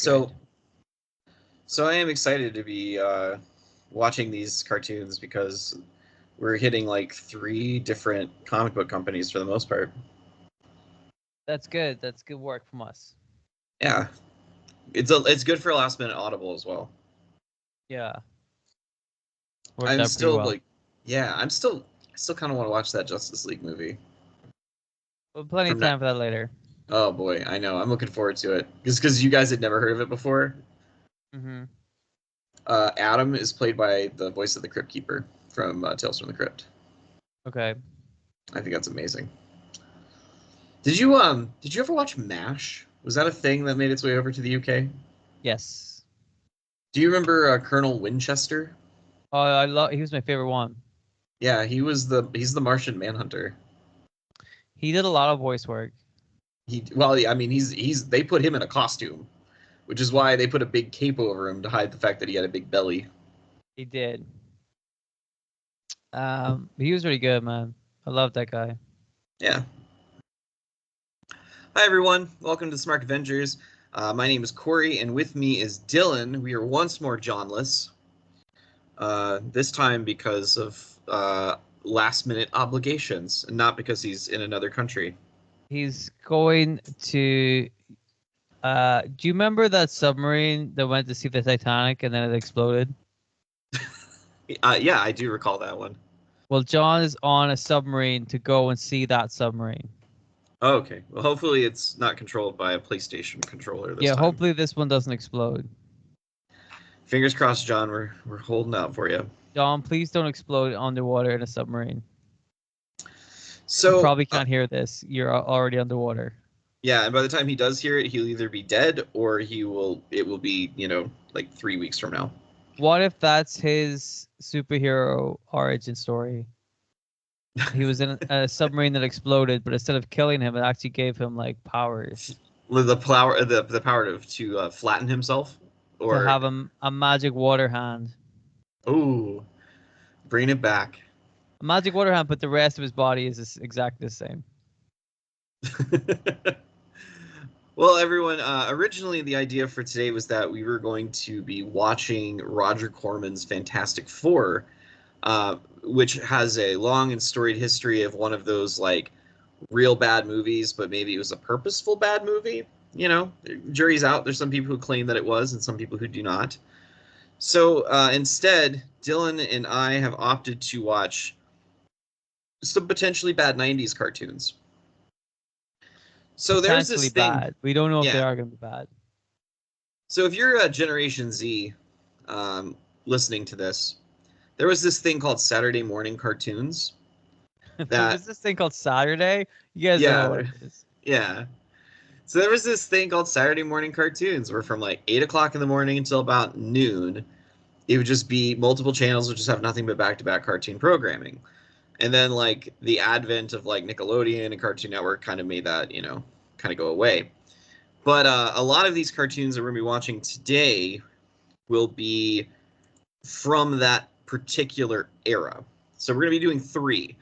So, so I am excited to be watching these cartoons because we're hitting like 3 different comic book companies for the most part. That's good. That's good work from us. Yeah, it's good for a last minute Audible as well. Yeah. Worked I'm out pretty still well. like, yeah, I still kind of want to watch that Justice League movie. Well, plenty of time for that later. Oh boy, I know. I'm looking forward to it because you guys had never heard of it before. Mm-hmm. Adam is played by the voice of the Crypt Keeper from Tales from the Crypt. Okay. I think that's amazing. Did you ever watch MASH? Was that a thing that made its way over to the UK? Yes. Do you remember Colonel Winchester? Oh, I love. He was my favorite one. Yeah, he's the Martian Manhunter. He did a lot of voice work. I mean, they put him in a costume, which is why they put a big cape over him to hide the fact that he had a big belly. He did. He was really good, man. I love that guy. Yeah. Hi everyone, welcome to Smark Avengers. My name is Corey, and with me is Dylan. We are once more Johnless. This time because of last-minute obligations, and not because he's in another country. He's going to. Do you remember that submarine that went to see the Titanic and then it exploded? Yeah, I do recall that one. Well, John is on a submarine to go and see that submarine. Oh, okay. Well, hopefully it's not controlled by a PlayStation controller this time. Hopefully this one doesn't explode. Fingers crossed, John. We're holding out for you. John, please don't explode underwater in a submarine. So you probably can't hear this. You're already underwater. Yeah, and by the time he does hear it, he'll either be dead or it will be, like 3 weeks from now. What if that's his superhero origin story? He was in a submarine that exploded, but instead of killing him, it actually gave him like powers. The power to flatten himself, or to have a magic water hand. Ooh, bring it back. A magic water hand, but the rest of his body is exactly the same. Well, everyone, originally the idea for today was that we were going to be watching Roger Corman's Fantastic Four, which has a long and storied history of one of those like real bad movies, but maybe it was a purposeful bad movie. Jury's out. There's some people who claim that it was, and some people who do not. So instead, Dylan and I have opted to watch some potentially bad '90s cartoons. So there's this thing. Bad. We don't know if they are going to be bad. So if you're a Generation Z listening to this, there was this thing called Saturday morning cartoons. There was this thing called Saturday? You guys know what it is. Yeah. So there was this thing called Saturday morning cartoons where from like 8 o'clock in the morning until about noon, it would just be multiple channels would just have nothing but back-to-back cartoon programming. And then like the advent of like Nickelodeon and Cartoon Network kind of made that, kind of go away. But a lot of these cartoons that we're going to be watching today will be from that particular era. So we're going to be doing 3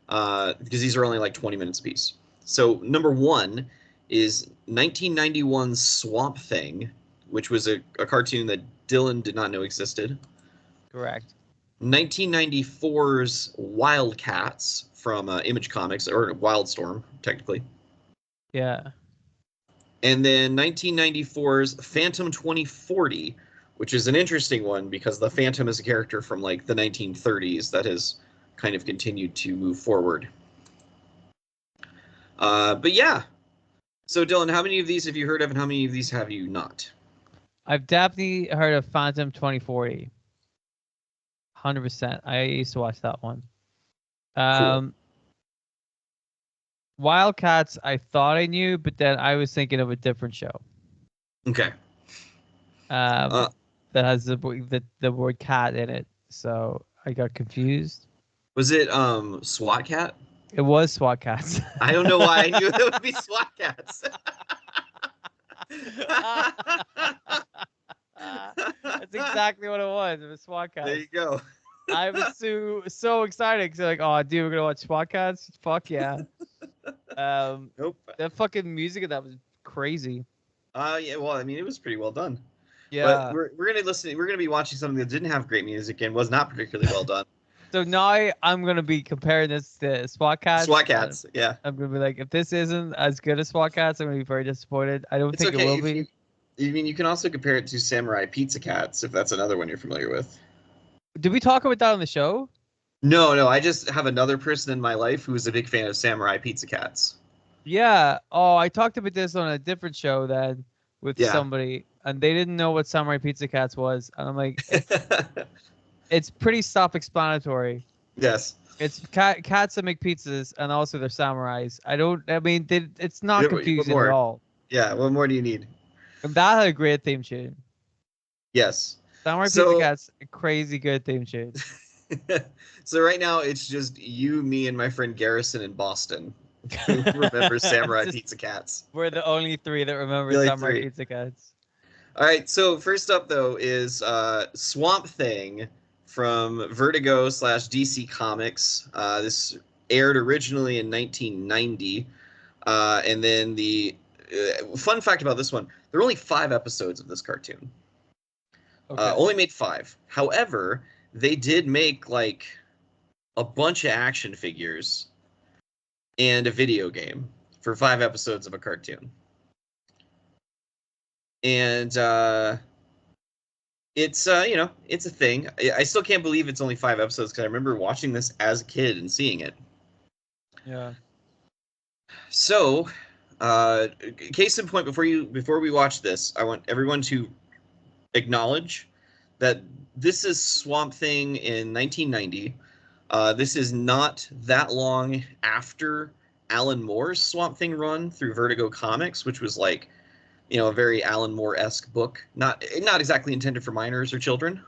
because these are only like 20 minutes apiece. So number 1 is 1991's Swamp Thing, which was a cartoon that Dylan did not know existed. Correct. 1994's WildC.A.T.S from Image Comics, or Wildstorm, technically. Yeah. And then 1994's Phantom 2040, which is an interesting one because the Phantom is a character from like the 1930s that has kind of continued to move forward. But yeah. So Dylan, how many of these have you heard of and how many of these have you not? I've definitely heard of Phantom 2040. 100%. I used to watch that one. Cool. WildC.A.T.S, I thought I knew, but then I was thinking of a different show. Okay. That has the word cat in it, so I got confused. Was it SWAT Cat? It was SWAT Cats. I don't know why I knew it would be SWAT Cats. That's exactly what it was. It was SWAT Cats. There you go. I was so excited because like, oh, dude, we're gonna watch SWAT Cats. Fuck yeah. Nope. The fucking music of that was crazy. Yeah, well, I mean, it was pretty well done. But Yeah. we're gonna listen. We're gonna be watching something that didn't have great music and was not particularly well done. So now I'm gonna be comparing this to SWAT SWAT Cats, and Cats. Yeah, I'm gonna be like, if this isn't as good as SWAT Cats, I'm gonna be very disappointed. I don't it's think it okay will if be. you. I mean, you can also compare it to Samurai Pizza Cats if that's another one you're familiar with. Did we talk about that on the show? No, no, I just have another person in my life who is a big fan of Samurai Pizza Cats. Yeah. Oh, I talked about this on a different show then with Yeah. somebody, and they didn't know what Samurai Pizza Cats was, and I'm like, it's pretty self-explanatory. Yes. It's cats that make pizzas, and also they're samurais. I don't. I mean, it's not Yeah, what confusing at more? all. Yeah, what more do you need? And that had a great theme tune. Yes. Samurai Pizza So Cats, a crazy good theme tune. so right now it's just you, me, and my friend Garrison in Boston who remembers It's Samurai just Pizza Cats. we're the only three that remember Really Samurai three. Pizza Cats. All right, so first up though is Swamp Thing from Vertigo slash DC Comics. This aired originally in 1990, and then the fun fact about this one: there are only 5 episodes of this cartoon. Okay. Only made 5. However, they did make like a bunch of action figures and a video game for 5 episodes of a cartoon. And it's it's a thing. I still can't believe it's only 5 episodes because I remember watching this as a kid and seeing it. Yeah. So, case in point, before we watch this, I want everyone to acknowledge that this is Swamp Thing in 1990. This is not that long after Alan Moore's Swamp Thing run through Vertigo Comics, which was like, a very Alan Moore-esque book. Not exactly intended for minors or children,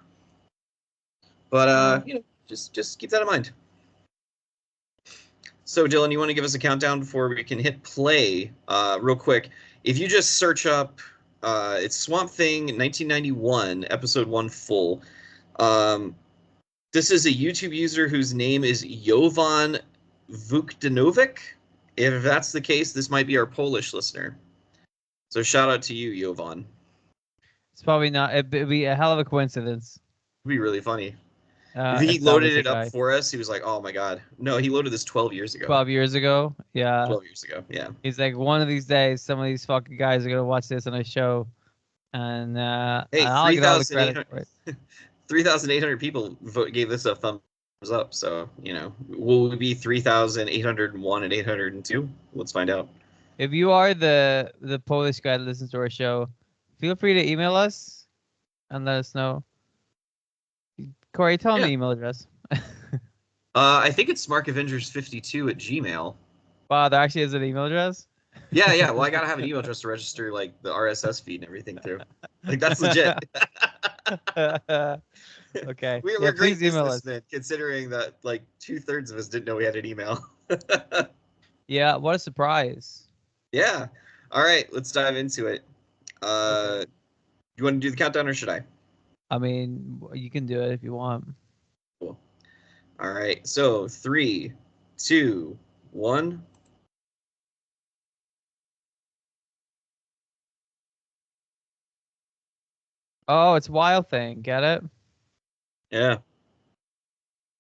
but Oh. just keep that in mind. So, Dylan, you want to give us a countdown before we can hit play, real quick? If you just search up, it's Swamp Thing 1991, episode 1 full. Um, this is a YouTube user whose name is Jovan Vukdanovic. If that's the case, this might be our Polish listener. So shout out to you, Jovan. It's probably not. It'd be a hell of a coincidence. It'd be really funny. If he If that loaded was the it up guy. for us, he was like, "Oh my god, no!" He loaded this 12 years ago. 12 years ago. Yeah. 12 years ago, yeah. He's like, one of these days, some of these fucking guys are gonna watch this on a show, and Hey, I'll get all the credit for it. 3,800 people gave this a thumbs up. So will we be 3,801 and 802? Let's find out. If you are the Polish guy that listens to our show, feel free to email us and let us know. Corey, tell him Yeah. the email address. I think it's Smark Avengers 52 at Gmail. Wow, there actually is an email address. Yeah, yeah. Well, I gotta have an email address to register like the RSS feed and everything through. Like that's legit. Okay. Yeah, We're great please email us. businessmen, considering that like 2/3 of us didn't know we had an email. Yeah, what a surprise. Yeah. All right, let's dive into it. Okay. You want to do the countdown or should I? I mean, you can do it if you want. Cool. All right. So 3, 2, 1. Oh, it's Wild Thing. Get it? Yeah.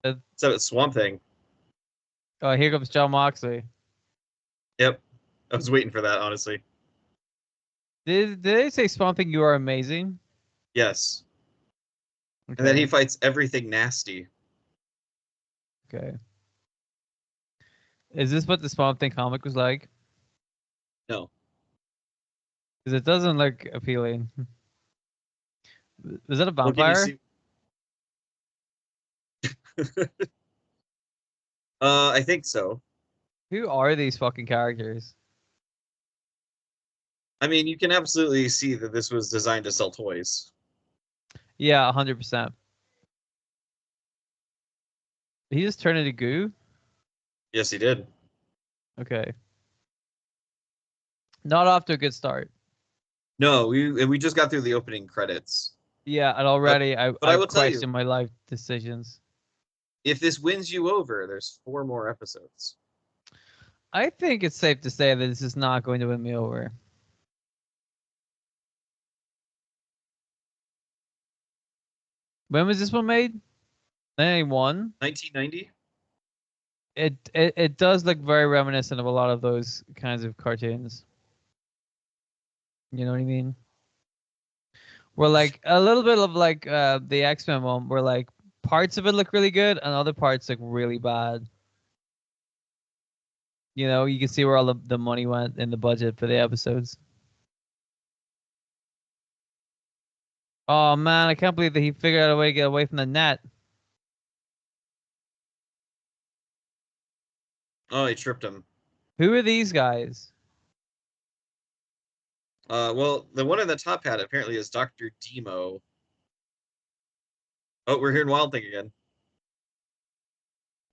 Uh, So it's Swamp Thing. Oh, here comes John Moxley. Yep. I was waiting for that, honestly. Did they say Swamp Thing? You are amazing. Yes. And then Okay. he fights everything nasty. Okay. Is this what the Swamp Thing comic was like? No. Because it doesn't look appealing. Is that a Well, can you vampire? see? I think so. Who are these fucking characters? I mean, you can absolutely see that this was designed to sell toys. Yeah, 100%. He just turned into goo? Yes, he did. Okay. Not off to a good start. No, we just got through the opening credits. Yeah, and But already but I I've will tell you, questioned my life decisions. if this wins you over, there's 4 more episodes. I think it's safe to say that this is not going to win me over. When was this one made? 91. 1990. It does look very reminiscent of a lot of those kinds of cartoons. You know what I mean? Where like a little bit of like the X-Men one, where like parts of it look really good and other parts look really bad. You know, you can see where all the money went in the budget for the episodes. Oh man, I can't believe that he figured out a way to get away from the net. Oh, he tripped him. Who are these guys? Well, the one in the top hat apparently is Dr. Demo. Oh, we're hearing Wild Thing again.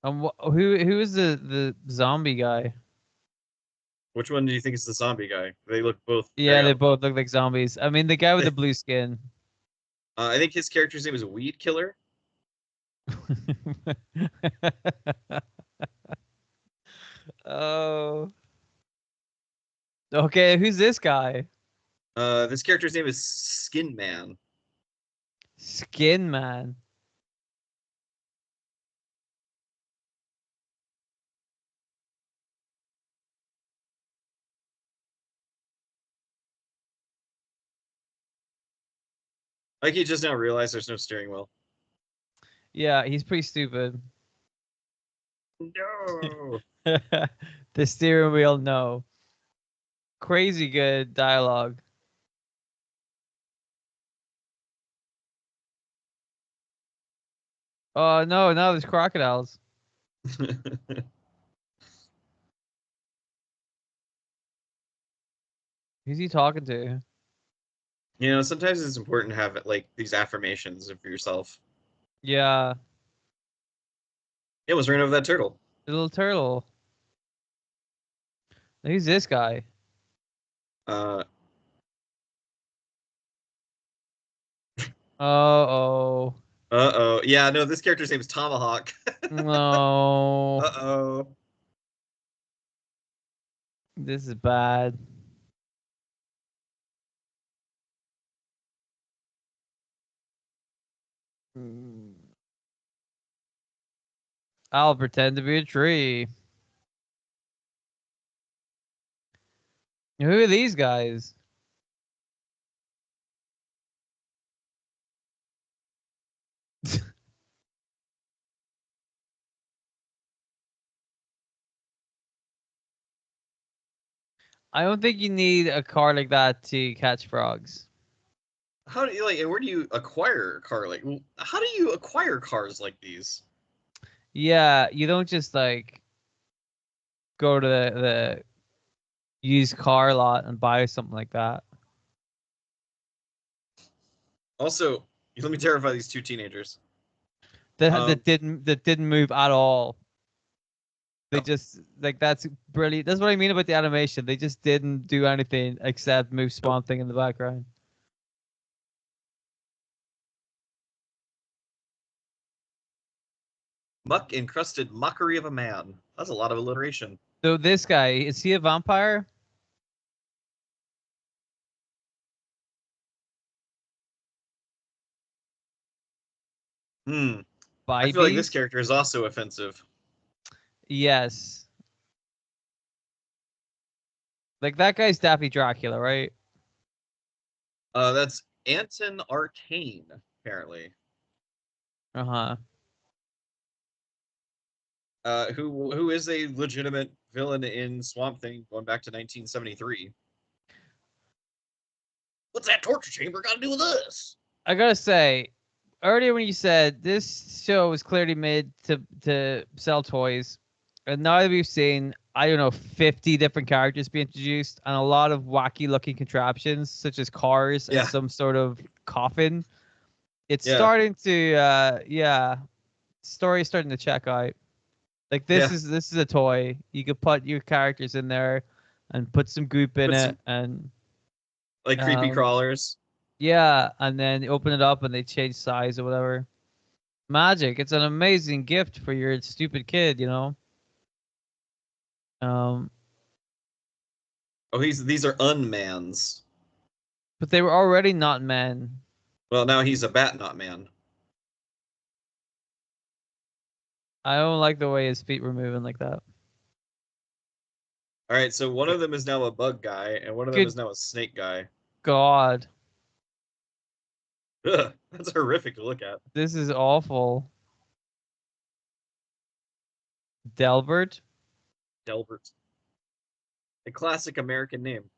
Who is the zombie guy? Which one do you think is the zombie guy? They look both Yeah, very they on both look like zombies. I mean, the guy with the blue skin. I think his character's name is Weed Killer. Oh. Okay, who's this guy? This character's name is Skin Man. Skin Man. Like he just now realized there's no steering wheel. Yeah, he's pretty stupid. No. The steering wheel, no. Crazy good dialogue. Oh no, now there's crocodiles. Who's he talking to? You know, sometimes it's important to have like these affirmations for yourself. Yeah, It was ran over that turtle. the little turtle. Who's this guy? Uh, Oh, uh-oh. Yeah, no, this character's name is Tomahawk. no. Uh-oh. This is bad. Mm. I'll pretend to be a tree. Who are these guys? I don't think you need a car like that to catch frogs. How do you like and where do you acquire a car like how do you acquire cars like these? Yeah, you don't just like go to the used car lot and buy something like that. Also, let me terrify these two teenagers. That Um, that didn't move at all. They no. just like that's brilliant. That's what I mean about the animation. They just didn't do anything except move Nope. Swamp Thing in the background. Muck encrusted mockery of a man. That's a lot of alliteration. So this guy, is he a vampire? Hmm. I feel like this Vibes? character is also offensive. Yes. Like that guy's Daffy Dracula, right? That's Anton Arcane, apparently. Uh-huh. Who is a legitimate villain in Swamp Thing going back to 1973. What's that torture chamber got to do with us? I gotta say, earlier when you said this show was clearly made to sell toys, and now that we've seen, I don't know, 50 different characters be introduced and a lot of wacky looking contraptions such as cars and Yeah, some sort of coffin, it's yeah, starting to yeah, story's starting to check out. Like yeah. this is a toy. You could put your characters in there and put some goop in Put it some and like creepy um crawlers. yeah, and then you open it up and they change size or whatever. Magic. It's an amazing gift for your stupid kid, you know. Um, Oh, these are unmans. but they were already not men. Well, now he's a bat, not man. I don't like the way his feet were moving like that. All right, so one of them is now a bug guy, and one of them Good is now a snake guy. God, Ugh, that's horrific to look at. this is awful. Delbert. Delbert, a classic American name.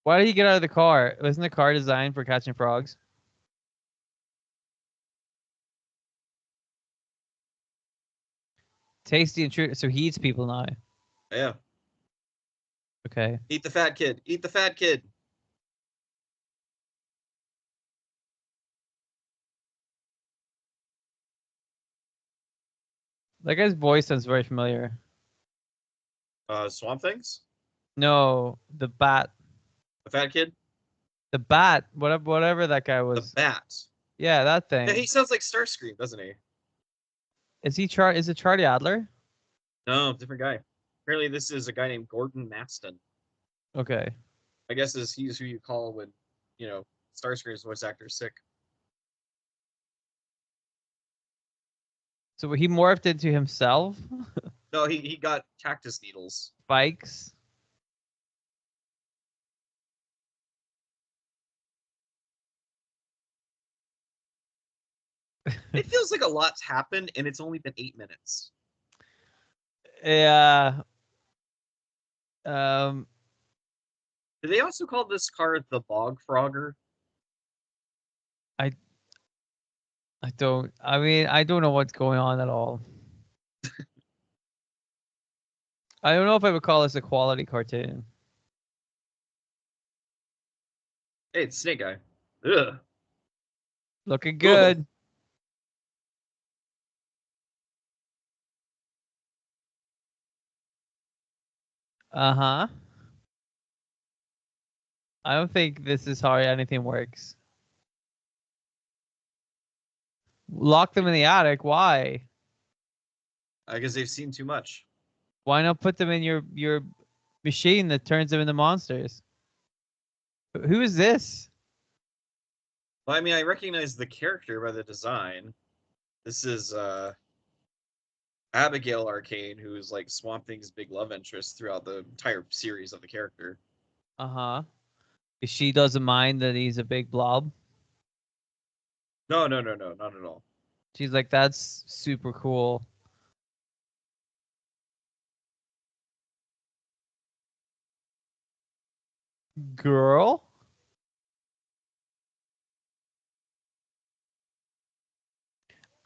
Why did he get out of the car? Wasn't the car designed for catching frogs? Tasty and true. So he eats people now. Yeah, Okay. eat the fat kid. Eat the fat kid. That guy's voice sounds very familiar. Swamp things. No, the bat. The fat kid. The bat. Whatever that guy The was. bat. Yeah, that Yeah, he thing. sounds like Starscream, doesn't he? Is he Is it Charlie Adler? No, different guy. Apparently, this is a guy named Gordon Maston. Okay. I guess he's who you call when, you know, Starscream's voice actor is sick. So he morphed into himself? No, he got cactus needles. Spikes? It feels like a lot's happened, and it's only been 8 minutes. Yeah. Um, Do they also call this car the Bog Frogger? I don't. I mean, I don't know what's going on at all. I don't know if I would call this a quality cartoon. Hey, it's Snake Guy. Ugh. Looking Ugh. good. Uh-huh. I don't think this is how anything works. Lock them in the attic. Why? I guess they've seen too much. Why not put them in your machine that turns them into monsters? Who is this? Well, I mean, I recognize the character by the design. This is Abigail Arcane, who is like Swamp Thing's big love interest throughout the entire series of the character. Uh-huh. She doesn't mind that he's a big blob. No, no, no, no, not at all. She's like, that's super cool. Girl?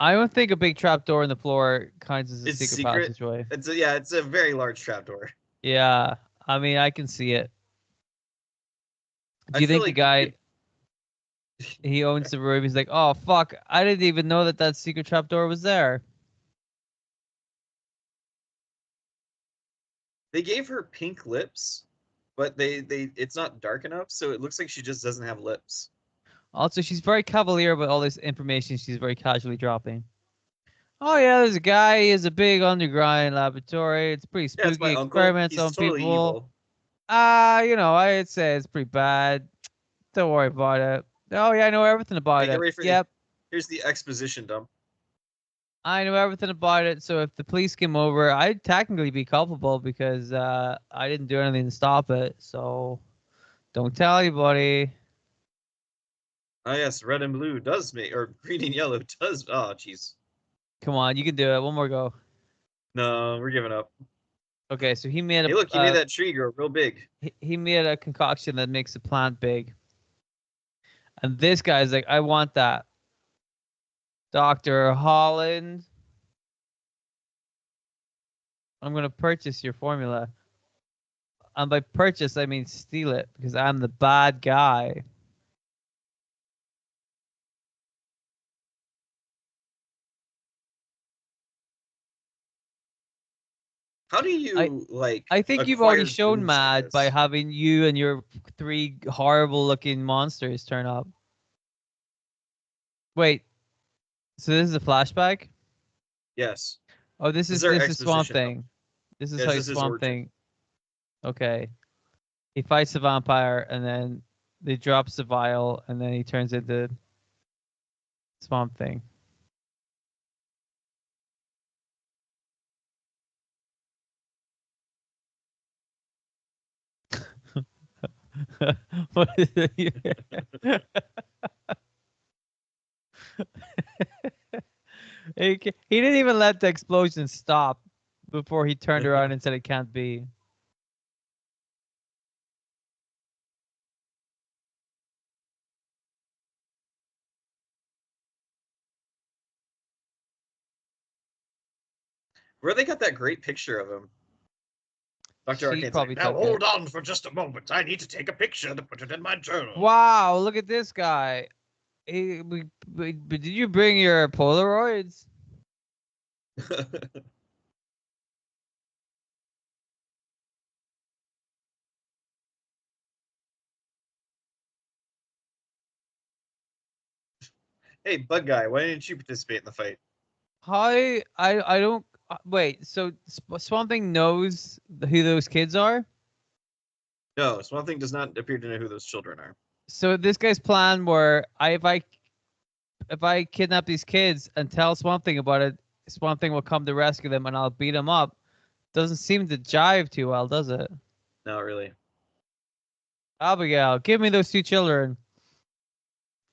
I don't think a big trap door in the floor counts as a It's secret secret. passageway. It's a very large trapdoor. Yeah. I mean, I can see it. Do I you feel think the like you guy could. he owns the room? He's like, oh fuck! I didn't even know that secret trap door was there. They gave her pink lips, but they it's not dark enough, so it looks like she just doesn't have lips. Also, she's very cavalier about all this information. She's very casually dropping. Oh yeah, there's a guy. He has a big underground laboratory. It's pretty Yeah, it's spooky. my uncle. Experiments He's on totally people. evil. I'd say it's pretty bad. Don't worry about it. Oh yeah, I know everything Hey, about get it. ready for Yep, here's the exposition dump. I know everything about it. So if the police came over, I'd technically be culpable because I didn't do anything to stop it. So don't tell anybody. Ah, yes, red and blue does make, or green and yellow does. Oh, jeez. Come on, you can do it. One more go. No, we're giving up. Okay, so he made Hey, look, he made that tree grow real big. he made a concoction that makes a plant big. And this guy's like, I want that. Dr. Holland, I'm gonna purchase your formula. And by purchase I mean steal it because I'm the bad guy. How do I you like I think you've already acquire shown goons like mad by this? having you and your three horrible looking monsters turn up. Wait, so this is a flashback? Yes. Oh, This is our this is Swamp exposition dump. Thing. This is Yeah, how this you is his Swamp origin. Thing. Okay. He fights the vampire, and then he drops the vial, and then he turns into Swamp Thing. What is it? He didn't even let the explosion stop before he turned around and said it can't be. Where they got that great picture of him. Dr. She Arcane's like, probably now took it. hold on for just a moment. I need to take a picture to put it in my journal. Wow, look at this guy. Did you bring your Polaroids? Hey, bug guy, why didn't you participate in the fight? I don't wait. So Swamp Thing knows who those kids are. No, Swamp Thing does not appear to know who those children are. So this guy's plan where if I kidnap these kids and tell Swamp Thing about it, Swamp Thing will come to rescue them and I'll beat them up. Doesn't seem to jive too well, does it? Not really. Abigail, give me those two children.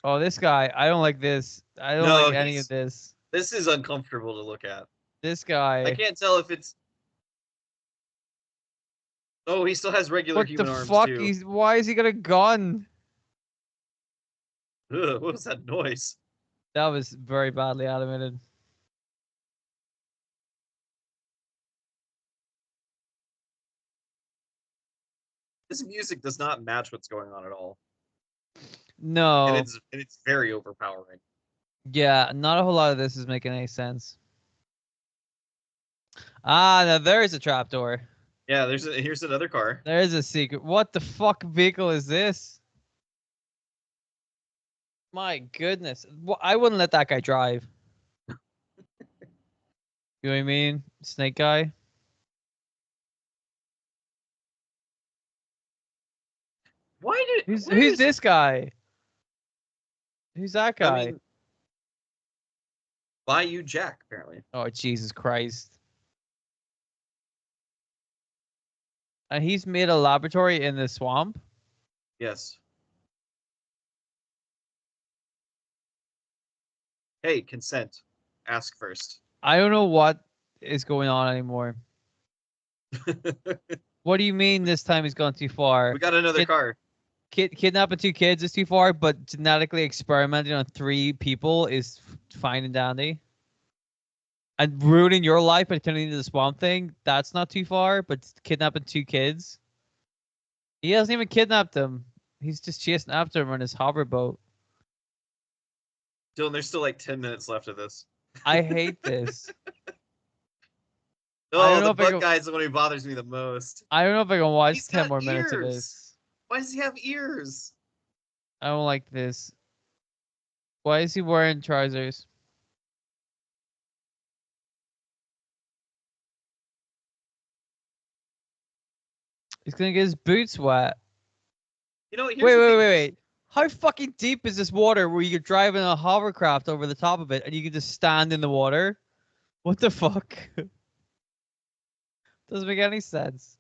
Oh, this guy. I don't like this. I don't like No, any of this. this is uncomfortable to look at. This I guy. can't tell if it's. Oh, he still has regular What the human arms fuck? too. Why is he got a gun? Ugh, what was that noise? That was very badly animated. This music does not match what's going on at all, and No. it's very overpowering. Yeah, not a whole lot of this is making any sense. Ah, now there is a trapdoor. Yeah, here's another car. There is a secret. What the fuck vehicle is this? My goodness. I wouldn't let that guy drive. You know what I mean? Snake guy. Why Who's is this guy? Who's that I guy? mean Bayou Jack apparently? Oh Jesus Christ. And he's made a laboratory in the swamp? Yes. Hey, consent. Ask first. I don't know what is going on anymore. What do you mean this time he's gone too far? We got another car. Kidnapping two kids is too far, but genetically experimenting on 3 people is fine and dandy. And ruining your life by turning into the Swamp Thing, that's not too far, but kidnapping 2 kids? He hasn't even kidnapped them. He's just chasing after him on his hoverboat. Dylan, there's still like 10 minutes left of this. I hate this. I Oh, don't know the if I bug can. guy is the one who bothers me the most. I don't know if I can watch He's 10 got more minutes of ears. this. Why does he have ears? I don't like this. Why is he wearing trousers? He's gonna get his boots wet. You know, here's Wait, the wait, thing. wait, wait. How fucking deep is this water where you're driving a hovercraft over the top of it and you can just stand in the water? What the fuck? Doesn't make any sense.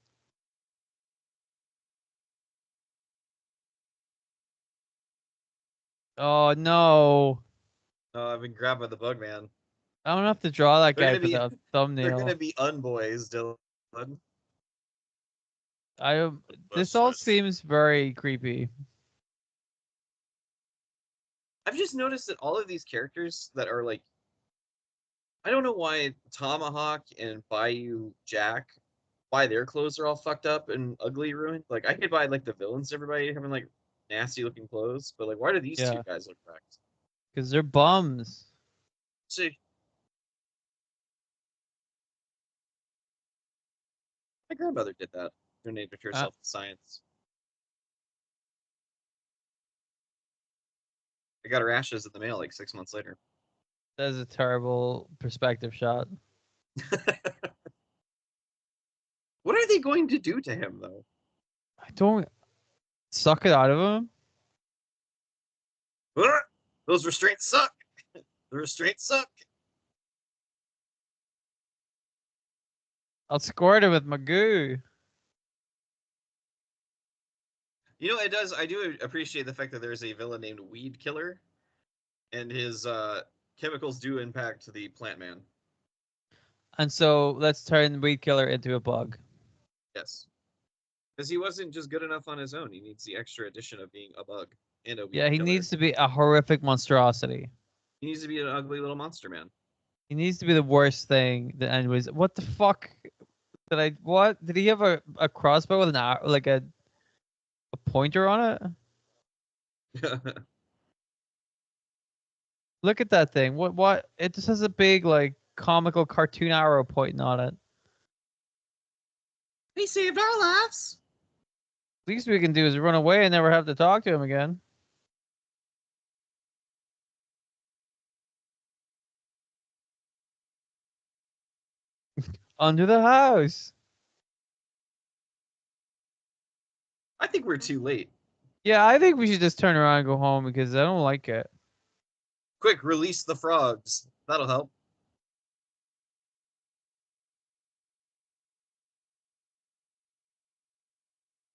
Oh no. Oh, I've been grabbed by the bug man. I don't have to draw that They're guy gonna for be the they're gonna thumbnail. be unboys, Dylan. I don't. This all Busters. seems very creepy. I've just noticed that all of these characters that are like I don't know why Tomahawk and Bayou Jack, why their clothes are all fucked up and ugly ruined. Like I could buy like the villains, everybody having like nasty looking clothes, but like why do these two Yeah, guys look wrecked? because they're bums. See, my grandmother did that. Donated Uh, herself to science. I got her ashes in the mail like 6 months later. That's a terrible perspective shot. What are they going to do to him, though? I don't suck it out of him. Those restraints suck. The restraints suck. I'll squirt him with my goo. You know, it does. I do appreciate the fact that there's a villain named Weed Killer, and his chemicals do impact the plant man. And so let's turn Weed Killer into a bug. Yes, because he wasn't just good enough on his own. He needs the extra addition of being a bug and a weed Yeah, he killer. needs to be a horrific monstrosity. He needs to be an ugly little monster man. He needs to be the worst thing. That anyways, what the fuck did I? What did he have a crossbow with an like a pointer on it? Look at that thing. What? It just has a big like comical cartoon arrow pointing on it. He saved our lives. Least we can do is run away and never have to talk to him again. Under the house. I think we're too late. Yeah, I think we should just turn around and go home because I don't like it. Quick, release the frogs. That'll help.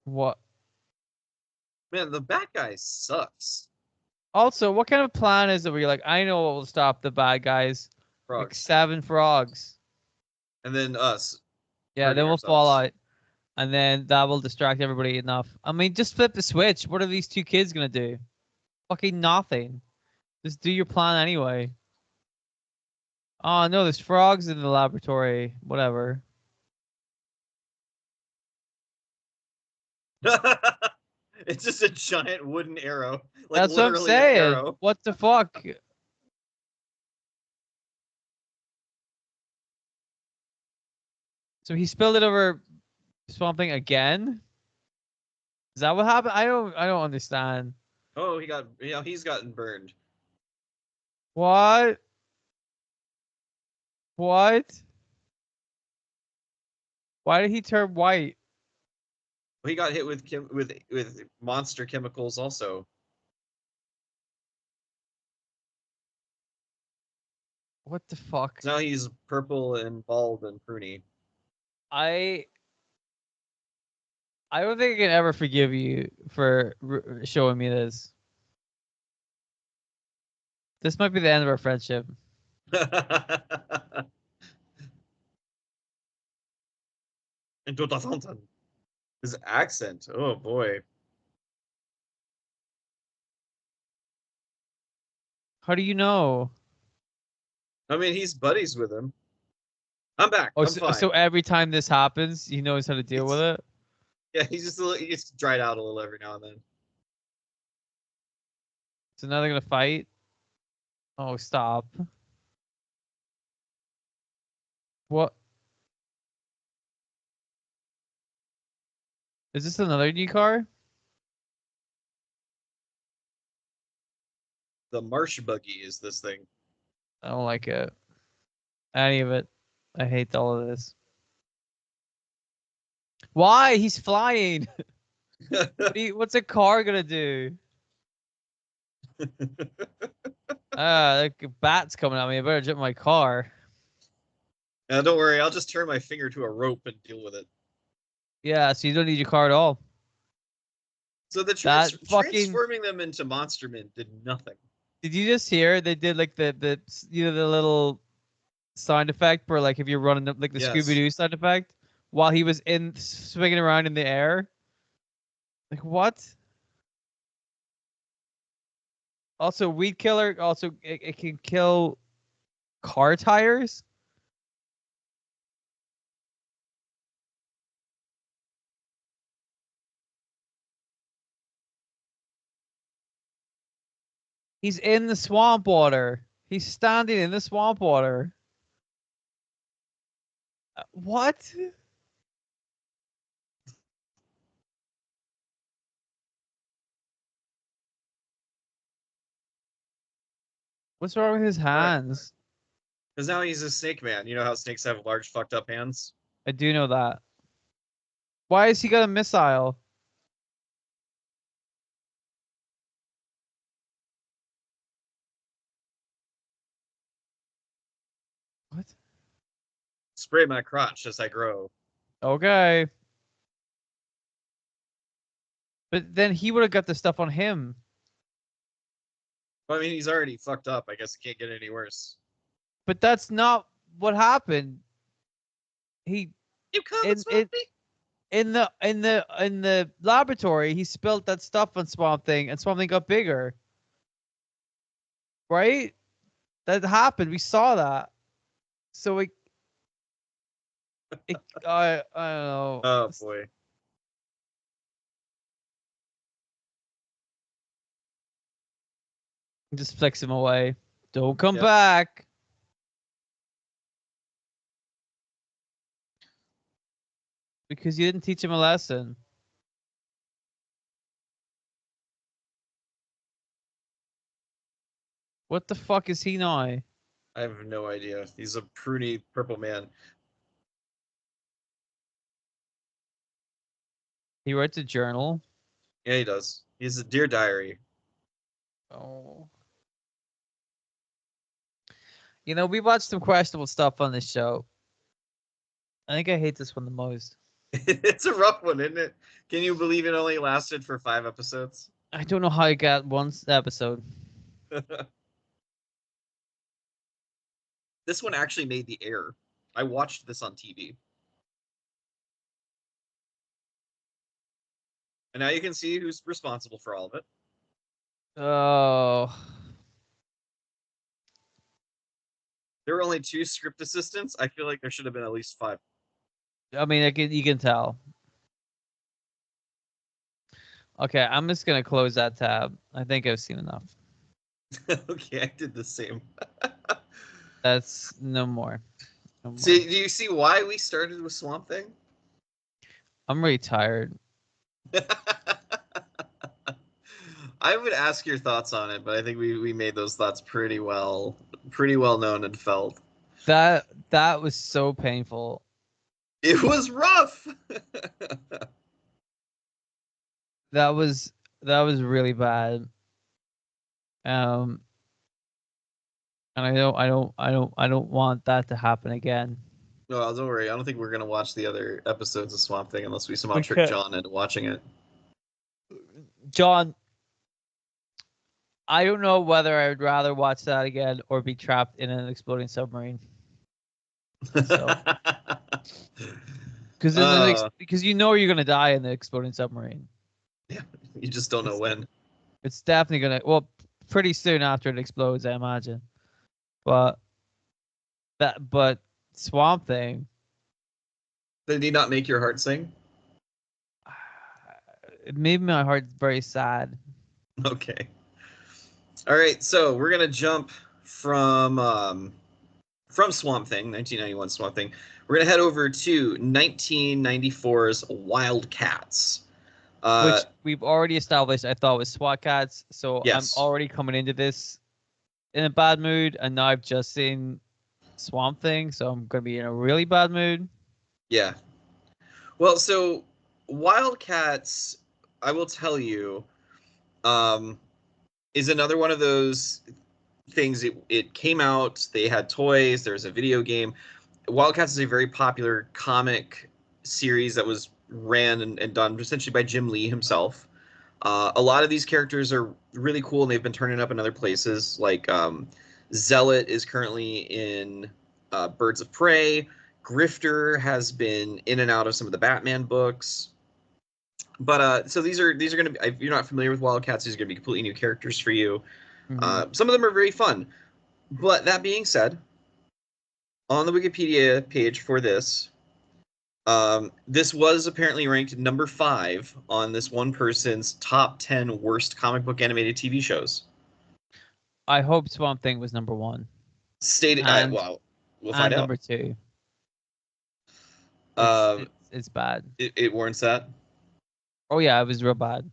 What? Man, the bad guy sucks. Also, what kind of plan is it where you're like, I know what will stop the bad guys? Like Frogs. 7 frogs. And then us. Yeah, then hurting we'll fall ourselves. out. And then that will distract everybody enough. I mean, just flip the switch. What are these 2 kids gonna do? Fucking nothing. Just do your plan anyway. Oh no, there's frogs in the laboratory. Whatever. It's just a giant wooden arrow. Like That's what I'm literally an saying. arrow. What the fuck? So he spilled it over Swamp Thing again? Is that what happened? I don't understand. Oh, he's gotten burned. What? What? Why did he turn white? He got hit with with monster chemicals also. What the fuck? So now he's purple and bald and pruny. I I don't think I can ever forgive you for showing me this. This might be the end of our friendship. Into the fountain. His accent. Oh boy. How do you know? I mean, he's buddies with him. I'm back. Oh, I'm so, fine. so every time this happens, he knows how to deal with it. Yeah, he gets dried out a little every now and then. So now they're gonna fight. Oh, stop. What? Is this another new car? The marsh buggy is this thing. I don't like it. Any of it. I hate all of this. Why? He's flying. What's a car gonna do? Like a bat's coming at me. I better jump in my car. Now, don't worry, I'll just turn my finger to a rope and deal with it. Yeah, so you don't need your car at all. So the That fucking. transforming them into monster men did nothing. Did you just hear they did like the the little sound effect for like if you're running like the Yes. Scooby Doo sound effect while he was in swinging around in the air? Like what? Also, weed killer. Also, it can kill car tires. He's in the swamp water. He's standing in the swamp water. What? What's wrong with his hands? Because now he's a snake man. You know how snakes have large fucked up hands? I do know that. Why has he got a missile? What? Spray my crotch as I grow. Okay. But then he would have got the stuff on him. Well, I mean, he's already fucked up. I guess it can't get any worse. But that's not what happened. He You come and in swap in me. in the laboratory, he spilled that stuff on Swamp Thing, and Swamp Thing got bigger. Right? That happened. We saw that. So I don't know. Oh boy. Just flicks him away. Don't come Yep. back. Because you didn't teach him a lesson. What the fuck is he now? I have no idea. He's a pruny purple man. He writes a journal. Yeah, he does. He's a dear diary. Oh. You know, we watched some questionable stuff on this show. I think I hate this one the most. It's a rough one, isn't it? Can you believe it only lasted for 5 episodes? I don't know how I got one episode. This one actually made the air. I watched this on TV. And now you can see who's responsible for all of it. Oh. There were only 2 script assistants. I feel like there should have been at least 5. I mean, you can tell. Okay, I'm just gonna close that tab. I think I've seen enough. Okay, I did the same. That's no more. No more. See, do you see why we started with Swamp Thing? I'm really tired. I would ask your thoughts on it, but I think we made those thoughts pretty well known and felt. That was so painful. It was rough. That was really bad. And I don't want that to happen again. No, don't worry. I don't think we're gonna watch the other episodes of Swamp Thing unless we somehow trick Okay. John into watching it. John, I don't know whether I would rather watch that again or be trapped in an exploding submarine. So, because you know you're gonna die in the exploding submarine. Yeah, you just don't know when. It's definitely gonna. Well, pretty soon after it explodes, I imagine. But Swamp Thing. Did he not make your heart sing? It made my heart very sad. Okay. All right, so we're gonna jump from Swamp Thing, 1991 Swamp Thing. We're gonna head over to 1994's WildC.A.T.S. Which we've already established. I thought was SWAT cats. So yes. I'm already coming into this in a bad mood, and now I've just seen Swamp Thing, so I'm gonna be in a really bad mood. Yeah. Well, so WildC.A.T.S, I will tell you, is another one of those things. It came out. They had toys. There's a video game. WildC.A.T.S is a very popular comic series that was ran and done essentially by Jim Lee himself. A lot of these characters are really cool, and they've been turning up in other places. Like Zealot is currently in Birds of Prey. Grifter has been in and out of some of the Batman books. But so these are going to be. If you're not familiar with WildC.A.T.S, these are going to be completely new characters for you. Mm-hmm. Some of them are very fun. But that being said, on the Wikipedia page for this, this was apparently ranked number 5 on this one person's top 10 worst comic book animated TV shows. I hope Swamp Thing was number 1. Stated, And, well, we'll find out. Number 2. It's bad. It warrants that. Oh yeah, it was real bad.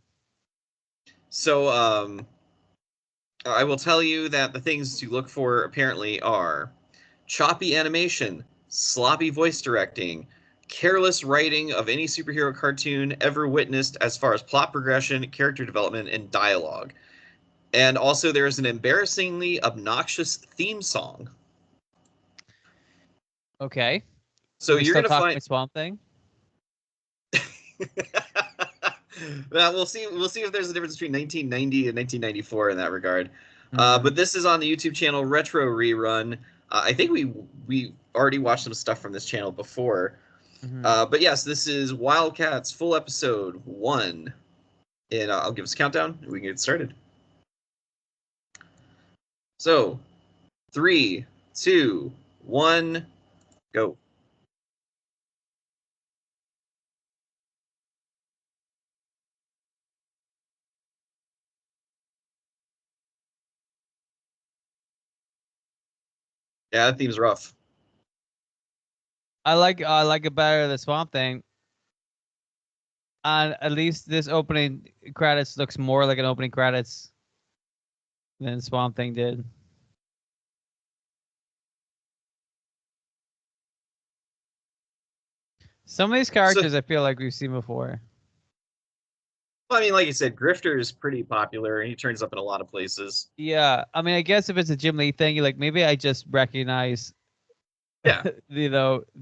So, I will tell you that the things to look for apparently are choppy animation, sloppy voice directing, careless writing of any superhero cartoon ever witnessed as far as plot progression, character development, and dialogue. And also, there is an embarrassingly obnoxious theme song. Okay. So We you're still gonna talking find. about Swamp Thing? Well, we'll see. We'll see if there's a difference between 1990 and 1994 in that regard. Mm-hmm. But this is on the YouTube channel Retro Rerun. I think we already watched some stuff from this channel before. Mm-hmm. But yes, this is Wildcats full episode 1. And I'll give us a countdown and we can get started. So, 3, 2, 1, go. Yeah, that theme's rough. I like it better than Swamp Thing. And at least this opening credits looks more like an opening credits than Swamp Thing did. Some of these So, characters I feel like we've seen before. well, I mean, like you said, Grifter is pretty popular. He turns up in a lot of places. Yeah, I mean, I guess if it's a Jim Lee thing, you like maybe I just recognize, Yeah,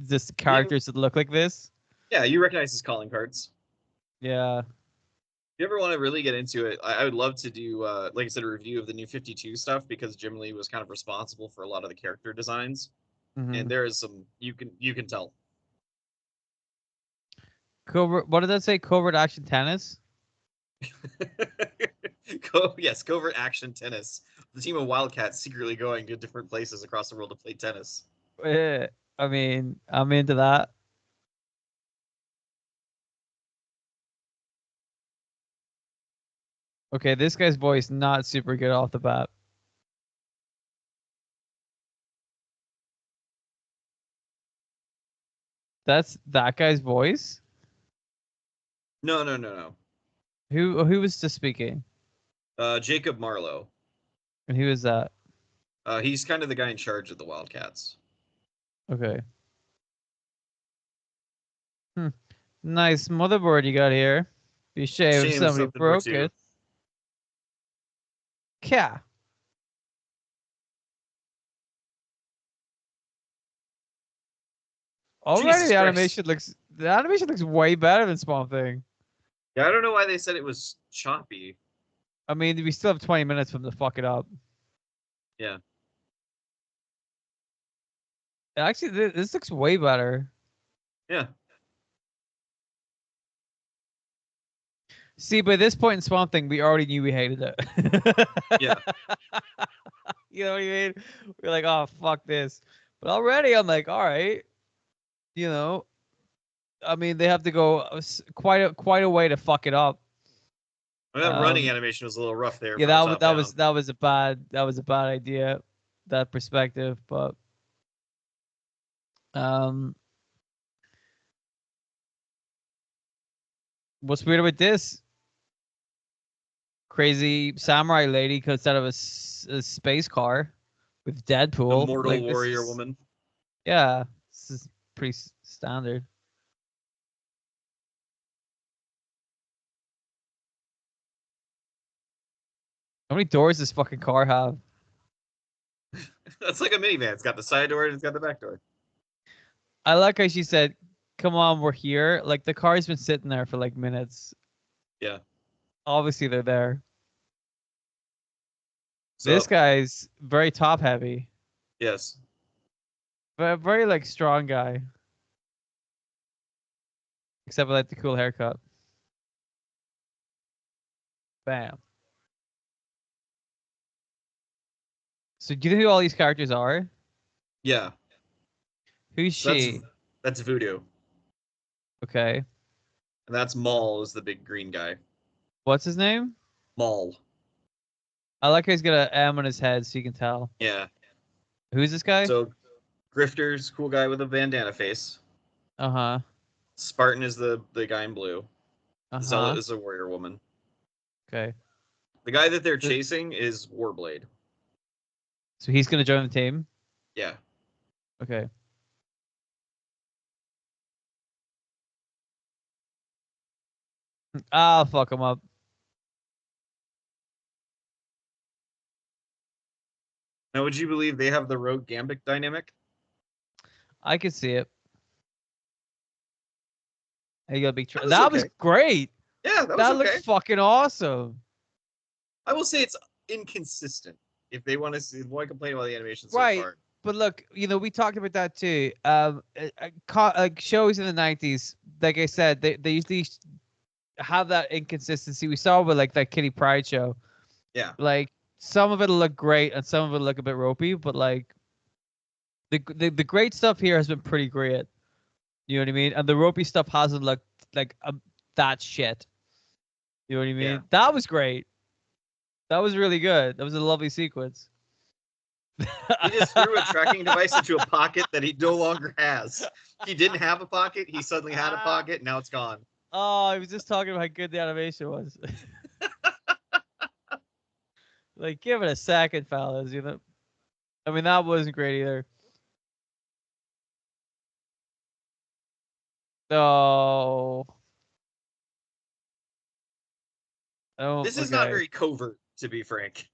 just you, characters that look like this. yeah, you recognize his calling cards. Yeah. If you ever want to really get into it, I would love to do, like I said, a review of the New 52 stuff because Jim Lee was kind of responsible for a lot of the character designs, Mm-hmm. and there is some you can tell. Covert. What did that say? Covert action tennis. Yes, covert action tennis. The team of Wildcats secretly going to different places across the world to play tennis. I mean, I'm into that. Okay, this guy's voice not super good off the bat. That's that guy's voice. No, no, no, no. Who was just speaking? Jacob Marlowe. And who is that? He's kind of the guy in charge of the Wildcats. Okay. Hmm. Nice motherboard you got here. Be shame if Shame somebody something for broke two. it. Yeah. Already Jesus Christ. the animation looks way better than Swamp Thing. Yeah, I don't know why they said it was choppy. I mean, we still have 20 minutes for them to fuck it up. Yeah. Actually, this looks way better. Yeah. See, by this point in Swamp Thing, we already knew we hated it. Yeah. You know what I mean? We're like, oh fuck this. But already I'm like, all right. You know, I mean, they have to go quite a way to fuck it up. Well, that running Um, animation was a little rough there yeah, from the top down. that was a bad idea, that perspective. But um, what's weird with this? Crazy samurai lady comes out of a space car with The Deadpool. Mortal Like this Warrior is woman. yeah, this is pretty standard. How many doors does this fucking car have? That's like a minivan. It's got the side door and it's got the back door. I like how she said, "Come on, we're here." Like the car's been sitting there for like minutes. Yeah. Obviously, they're there. This So, guy's very top heavy, yes. but very like strong guy. Except for like the cool haircut. Bam. So do you know who all these characters are? Yeah. Who's So she? that's Voodoo. Okay. And that's Maul is the big green guy. What's his name? Maul. I like how he's got an M on his head so you can tell. Yeah. Who's this guy? So Grifter's cool guy with a bandana face. Uh-huh. Spartan is the guy in blue. Zella Uh-huh. is a warrior woman. Okay. The guy that they're So, chasing is Warblade. so he's gonna join the team? Yeah. Okay. I'll fuck him up. Now, would you believe they have the Rogue Gambit dynamic? I could see it. Hey, you got a big. That was That was okay. great. Yeah, that was That looked okay. fucking awesome. I will say it's inconsistent. If they want to see one complaint about the animation so Right. far. But look, we talked about that too. Like shows in the '90s, like I said, they usually have that inconsistency. We saw with like that Kitty Pryde show. Yeah. Like some of it'll look great and some of it'll look a bit ropey, but like the great stuff here has been pretty great. You know what I mean? And the ropey stuff hasn't looked like that shit. You know what I Yeah. mean? That was great. That was really good. That was a lovely sequence. He just threw a tracking device into a pocket that he no longer has. He didn't have a pocket. He suddenly had a pocket. Now it's gone. Oh, I was just talking about how good the animation was. Like, give it a second, fellas. I mean, that wasn't great either. No. Oh, This is not okay. very covert, to be frank.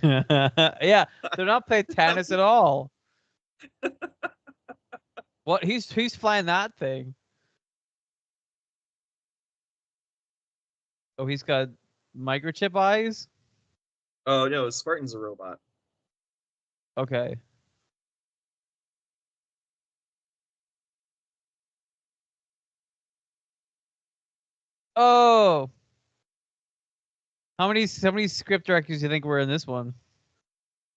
Yeah, they're not playing tennis at all. What? He's flying that thing. Oh, he's got microchip eyes. Oh no, Spartan's a robot. Okay. Oh, how many script directors do you think were in this one?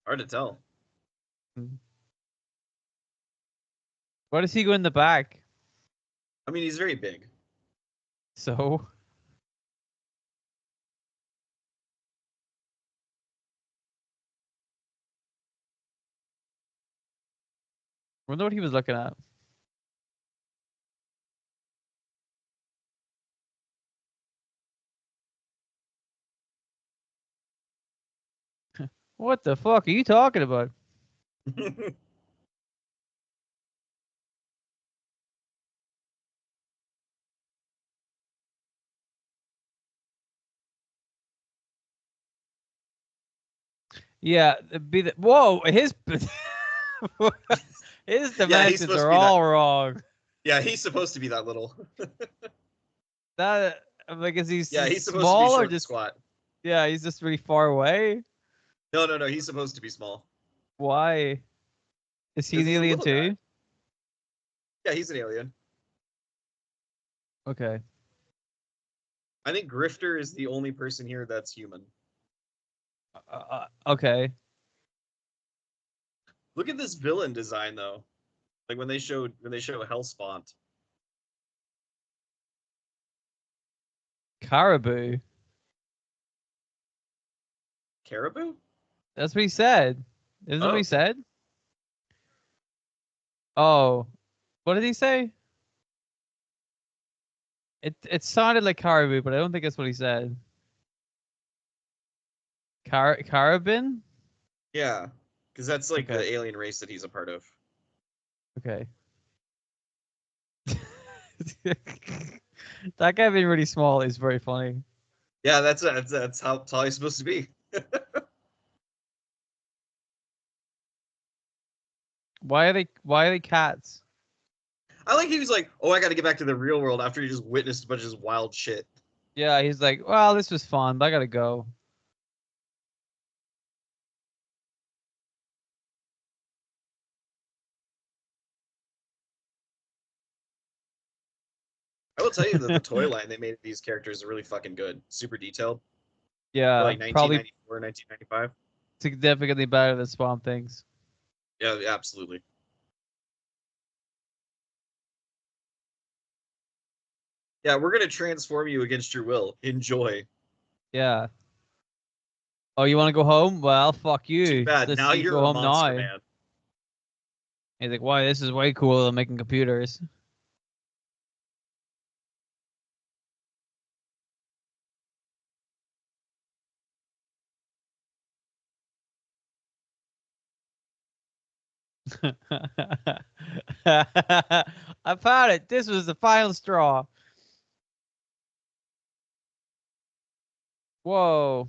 Hard to tell. Why does he go in the back? I mean, he's very big. So, wonder what he was looking at. What the fuck are you talking about? Yeah, whoa, his his Yeah, he's dimensions supposed to are be that. all wrong. Yeah, he's supposed to be that little. That like is he Yeah, he's supposed to be small or short and just squat. yeah, he's just really far away. No, no, no. He's supposed to be small Why is he because an he's a alien little guy. too? Yeah, he's an alien. Okay. I think Grifter is the only person here that's human. Okay. Look at this villain design though. Like when they show Hellspawn. Caribou. Caribou? That's what he said. Isn't that what Oh, he said? Oh, what did he say? It sounded like caribou, but I don't think that's what he said. Carabin? yeah. Because that's like Okay. the alien race that he's a part of. Okay. That guy being really small is very funny. Yeah, that's how tall he's supposed to be. Why are they cats? I like he was like, oh, I got to get back to the real world after he just witnessed a bunch of wild shit. Yeah, he's like, well, this was fun, but I gotta go. I will tell you that the toy line they made of these characters are really fucking good. Super detailed. For Yeah, like probably 1994, 1995. significantly better than Swamp Things. Yeah, absolutely. Yeah, we're gonna transform you against your will. Enjoy. Yeah. Oh, you want to go home? Well, fuck Too you. bad. Let's Now see, go you're a home monster now. man. He's like, why? This is way cooler than making computers. I found it. This was the final straw. Whoa.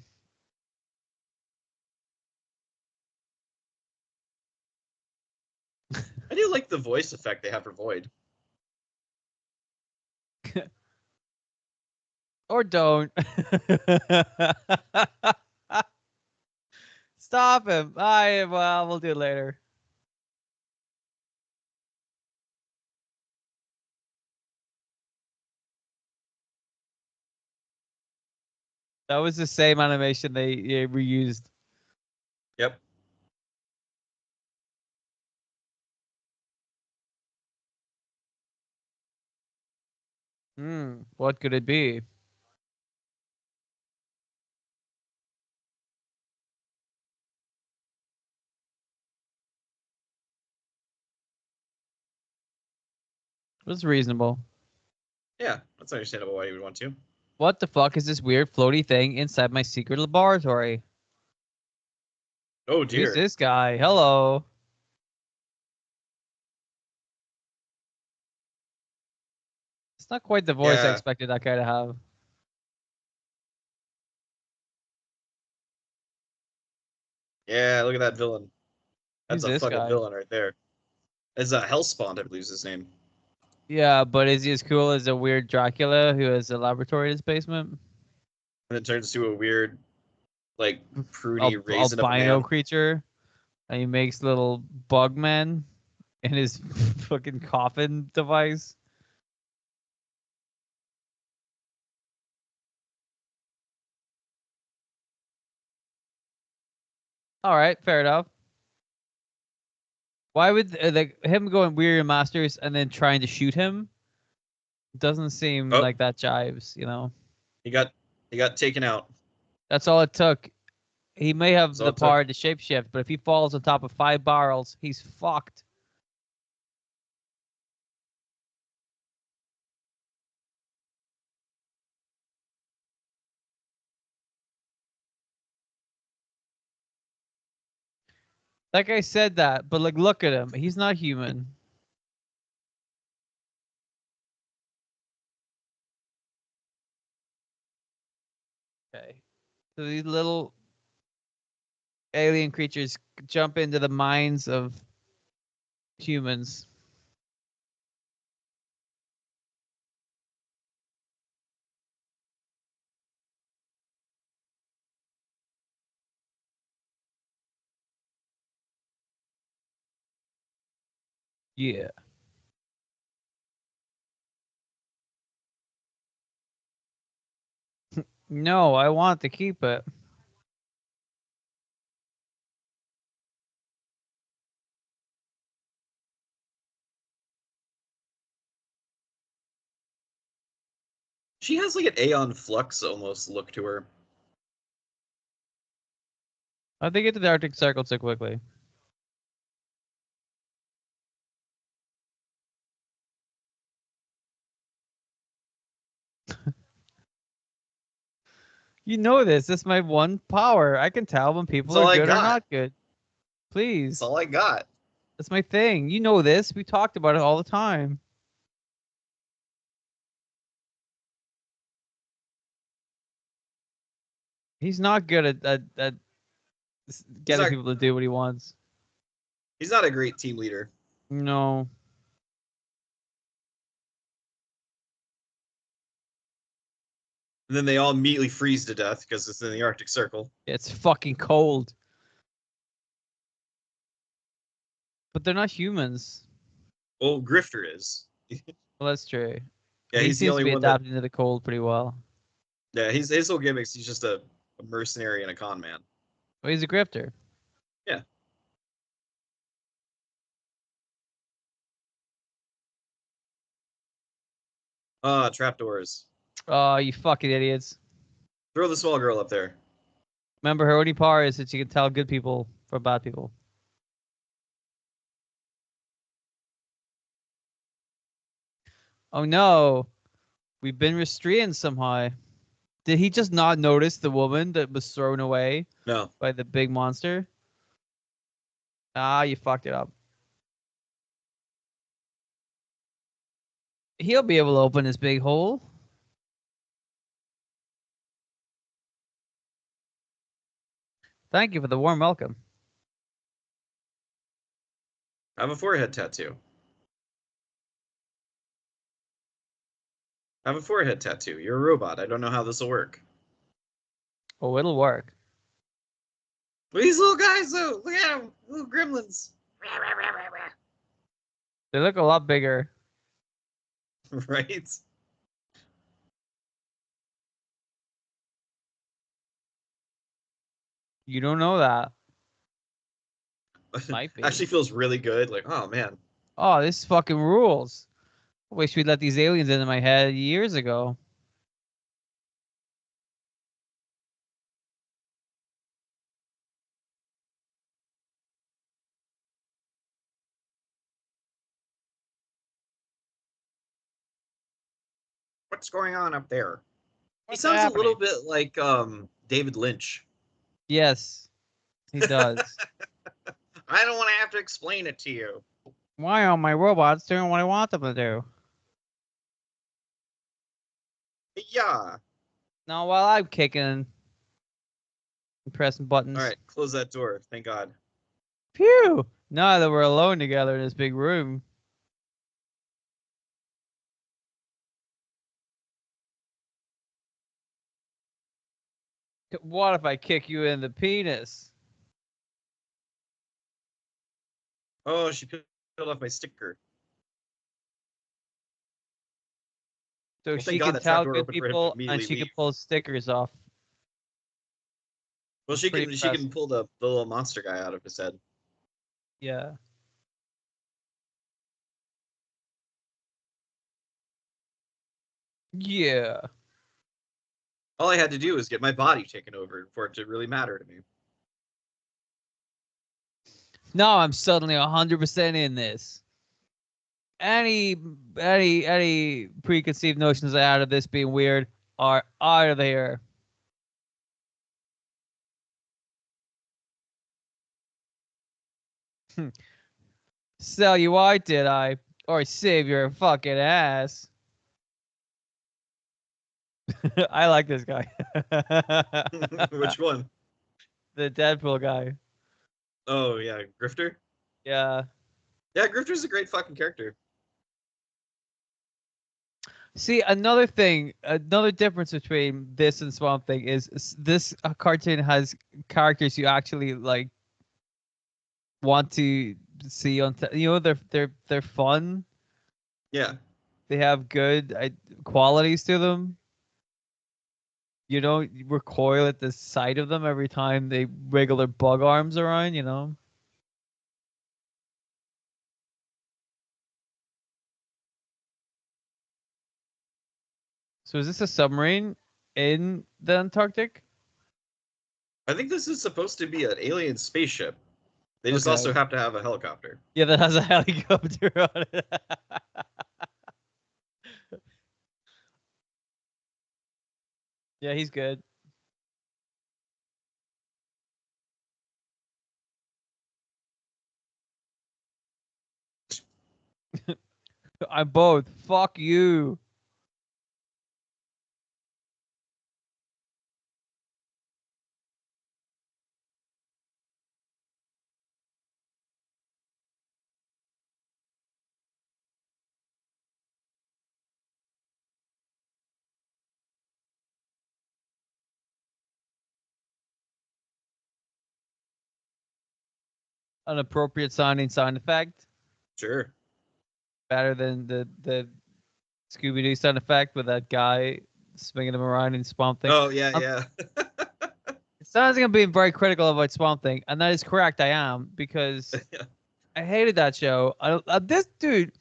I do like the voice effect they have for Void. Or don't. Stop him. Well, we'll do it later. That was the same animation they reused. Yep. What could it be? It was reasonable. Yeah, that's understandable why you would want to. What the fuck is this weird floaty thing inside my secret laboratory? Oh Who's dear. this guy? Hello. It's not quite the voice I Yeah. expected that guy to have. Yeah, look at that villain. That's Who's a this fucking guy? villain right there. It's a Hellspawn, I believe is his name. Yeah, but is he as cool as a weird Dracula who has a laboratory in his basement? And it turns into a weird, like, prudy raisin of a Albino man. creature. And he makes little bug men in his fucking coffin device. All right, fair enough. Why would like him going weird masters and then trying to shoot him? Doesn't seem Oh, like that jives, you know. he got he got taken out. That's all it took. He may have That's all the it took. power to shapeshift, but if he falls on top of 5 barrels, he's fucked. Like I said that, but like look at him. He's not human. Okay. So these little alien creatures jump into the minds of humans. Yeah. No, I want to keep it. She has like an Aeon Flux almost look to her. How'd they get to the Arctic Circle so quickly? You know this. That's my one power. I can tell when That's people are all I good or got. not good. That's Please. all I got. That's my thing. You know this. We talked about it all the time. He's not good at He's getting not people to do what he wants. he's not a great team leader. No. And then they all immediately freeze to death because it's in the Arctic Circle. It's fucking cold. But they're not humans. Well, Grifter is. Well, that's true. Yeah, He he's the seems to only be one that. adapting to the cold pretty well. Yeah, his whole gimmicks. He's just a mercenary and a con man. Well, he's a grifter. Yeah. Ah, trapdoors. Oh, you fucking idiots. Throw the small girl up there. Remember, her only power is that she can tell good people from bad people. Oh no. We've been restrained somehow. Did he just not notice the woman that was thrown away No. by the big monster? Ah, you fucked it up. He'll be able to open his big hole. Thank you for the warm welcome. I have a forehead tattoo. I have a forehead tattoo. You're a robot. I don't know how this will work. Oh, it'll work. Look at these little guys, though. Look at them. Little gremlins. They look a lot bigger. Right? You don't know that. Might be. Actually feels really good. Like, oh, man. Oh, this fucking rules. I wish we'd let these aliens into my head years ago. What's going on up there? He What's sounds a little happening? bit like David Lynch. Yes, he does. I don't want to have to explain it to you. Why are my robots doing what I want them to do? Yeah. No, while I'm kicking and pressing buttons. All right, close that door. Thank God. Phew! Now that we're alone together in this big room. What if I kick you in the penis? Oh, she peeled off my sticker. So Well, thank she God can that trap tell door good opened for him to people and immediately she can leave. pull stickers off. Well, It's pretty she impressive. can pull the little monster guy out of his head. Yeah. Yeah. All I had to do was get my body taken over for it to really matter to me. Now I'm suddenly 100% in this. Any preconceived notions I had of this being weird are out of here. Sell you out, did I? Or save your fucking ass. I like this guy. Which one? The Deadpool guy. Oh yeah, Grifter. Yeah. Yeah, Grifter's a great fucking character. See, another difference between this and Swamp Thing is this cartoon has characters you actually like want to see on. You know, they're fun. Yeah, They have good qualities to them. You don't recoil at the sight of them every time they wiggle their bug arms around. You know. So is this a submarine in the Antarctic? I think this is supposed to be an alien spaceship. They just also Okay. have to have a helicopter. Yeah, that has a helicopter on it. Yeah, he's good. I'm both. Fuck you. An appropriate sounding sound effect. Sure. Better than the Scooby Doo sound effect with that guy swinging him around in Swamp Thing. Oh yeah, Um, yeah. it sounds like I'm being very critical about Swamp Thing, and that is correct. I am because I hated that show. This dude,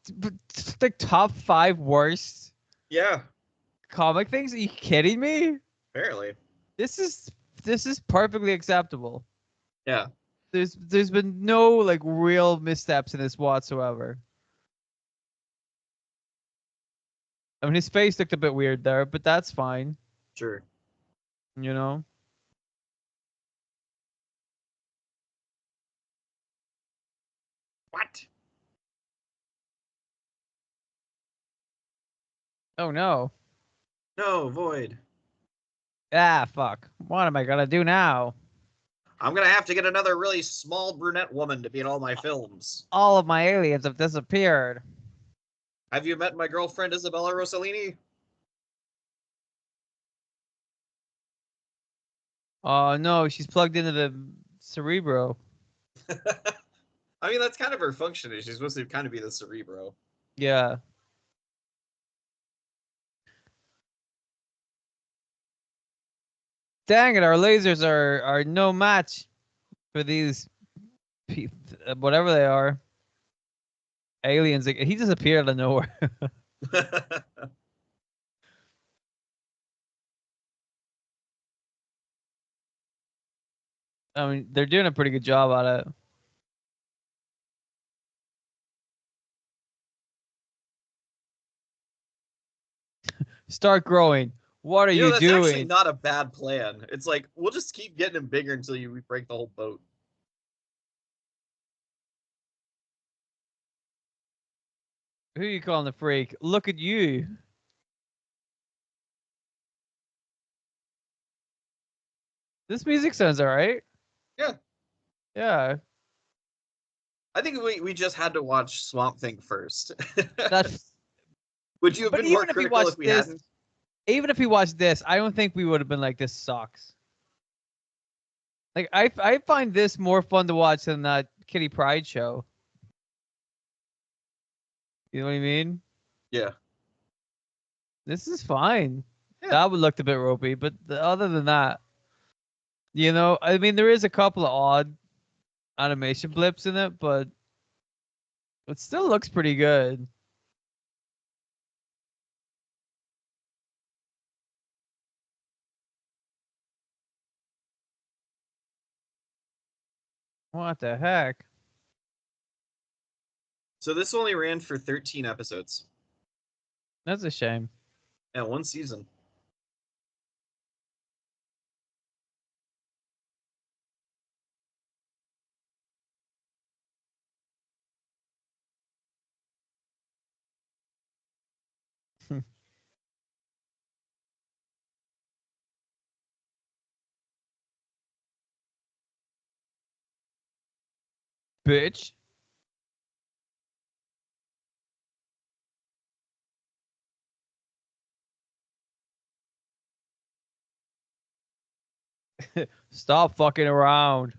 the top 5 worst Yeah. comic things. Are you kidding me? Apparently. This is this is perfectly acceptable. Yeah. There's been no like real missteps in this whatsoever. I mean, his face looked a bit weird there, but that's fine. Sure. You know. What? Oh no. No, Void. Ah, fuck. What am I gonna do now? I'm gonna have to get another really small brunette woman to be in all my films. All of my aliens have disappeared. Have you met my girlfriend Isabella Rossellini? Oh no, she's plugged into the Cerebro. I mean, that's kind of her function. She's supposed to kind of be the Cerebro. Yeah. Dang it, our lasers are no match for these whatever they are. Aliens. He just appeared out of nowhere. I mean, they're doing a pretty good job at it. Start growing. What are you That's actually doing? not a bad plan. It's like, we'll just keep getting him bigger until we break the whole boat. Who are you calling the freak? Look at you. This music sounds alright. Yeah. Yeah. I think we just had to watch Swamp Thing first. That's Would you have but been more even if you critical watch if we this, hadn't? even if you watch this, I don't think we would have been like, this sucks. Like I find this more fun to watch than that Kitty Pryde show. You know what I mean? Yeah. This is fine. Yeah. That would look a bit ropey, but other than that, I mean, there is a couple of odd animation blips in it, but it still looks pretty good. What the heck? So this only ran for 13 episodes. That's a shame. Yeah, one season. Bitch. Stop fucking around.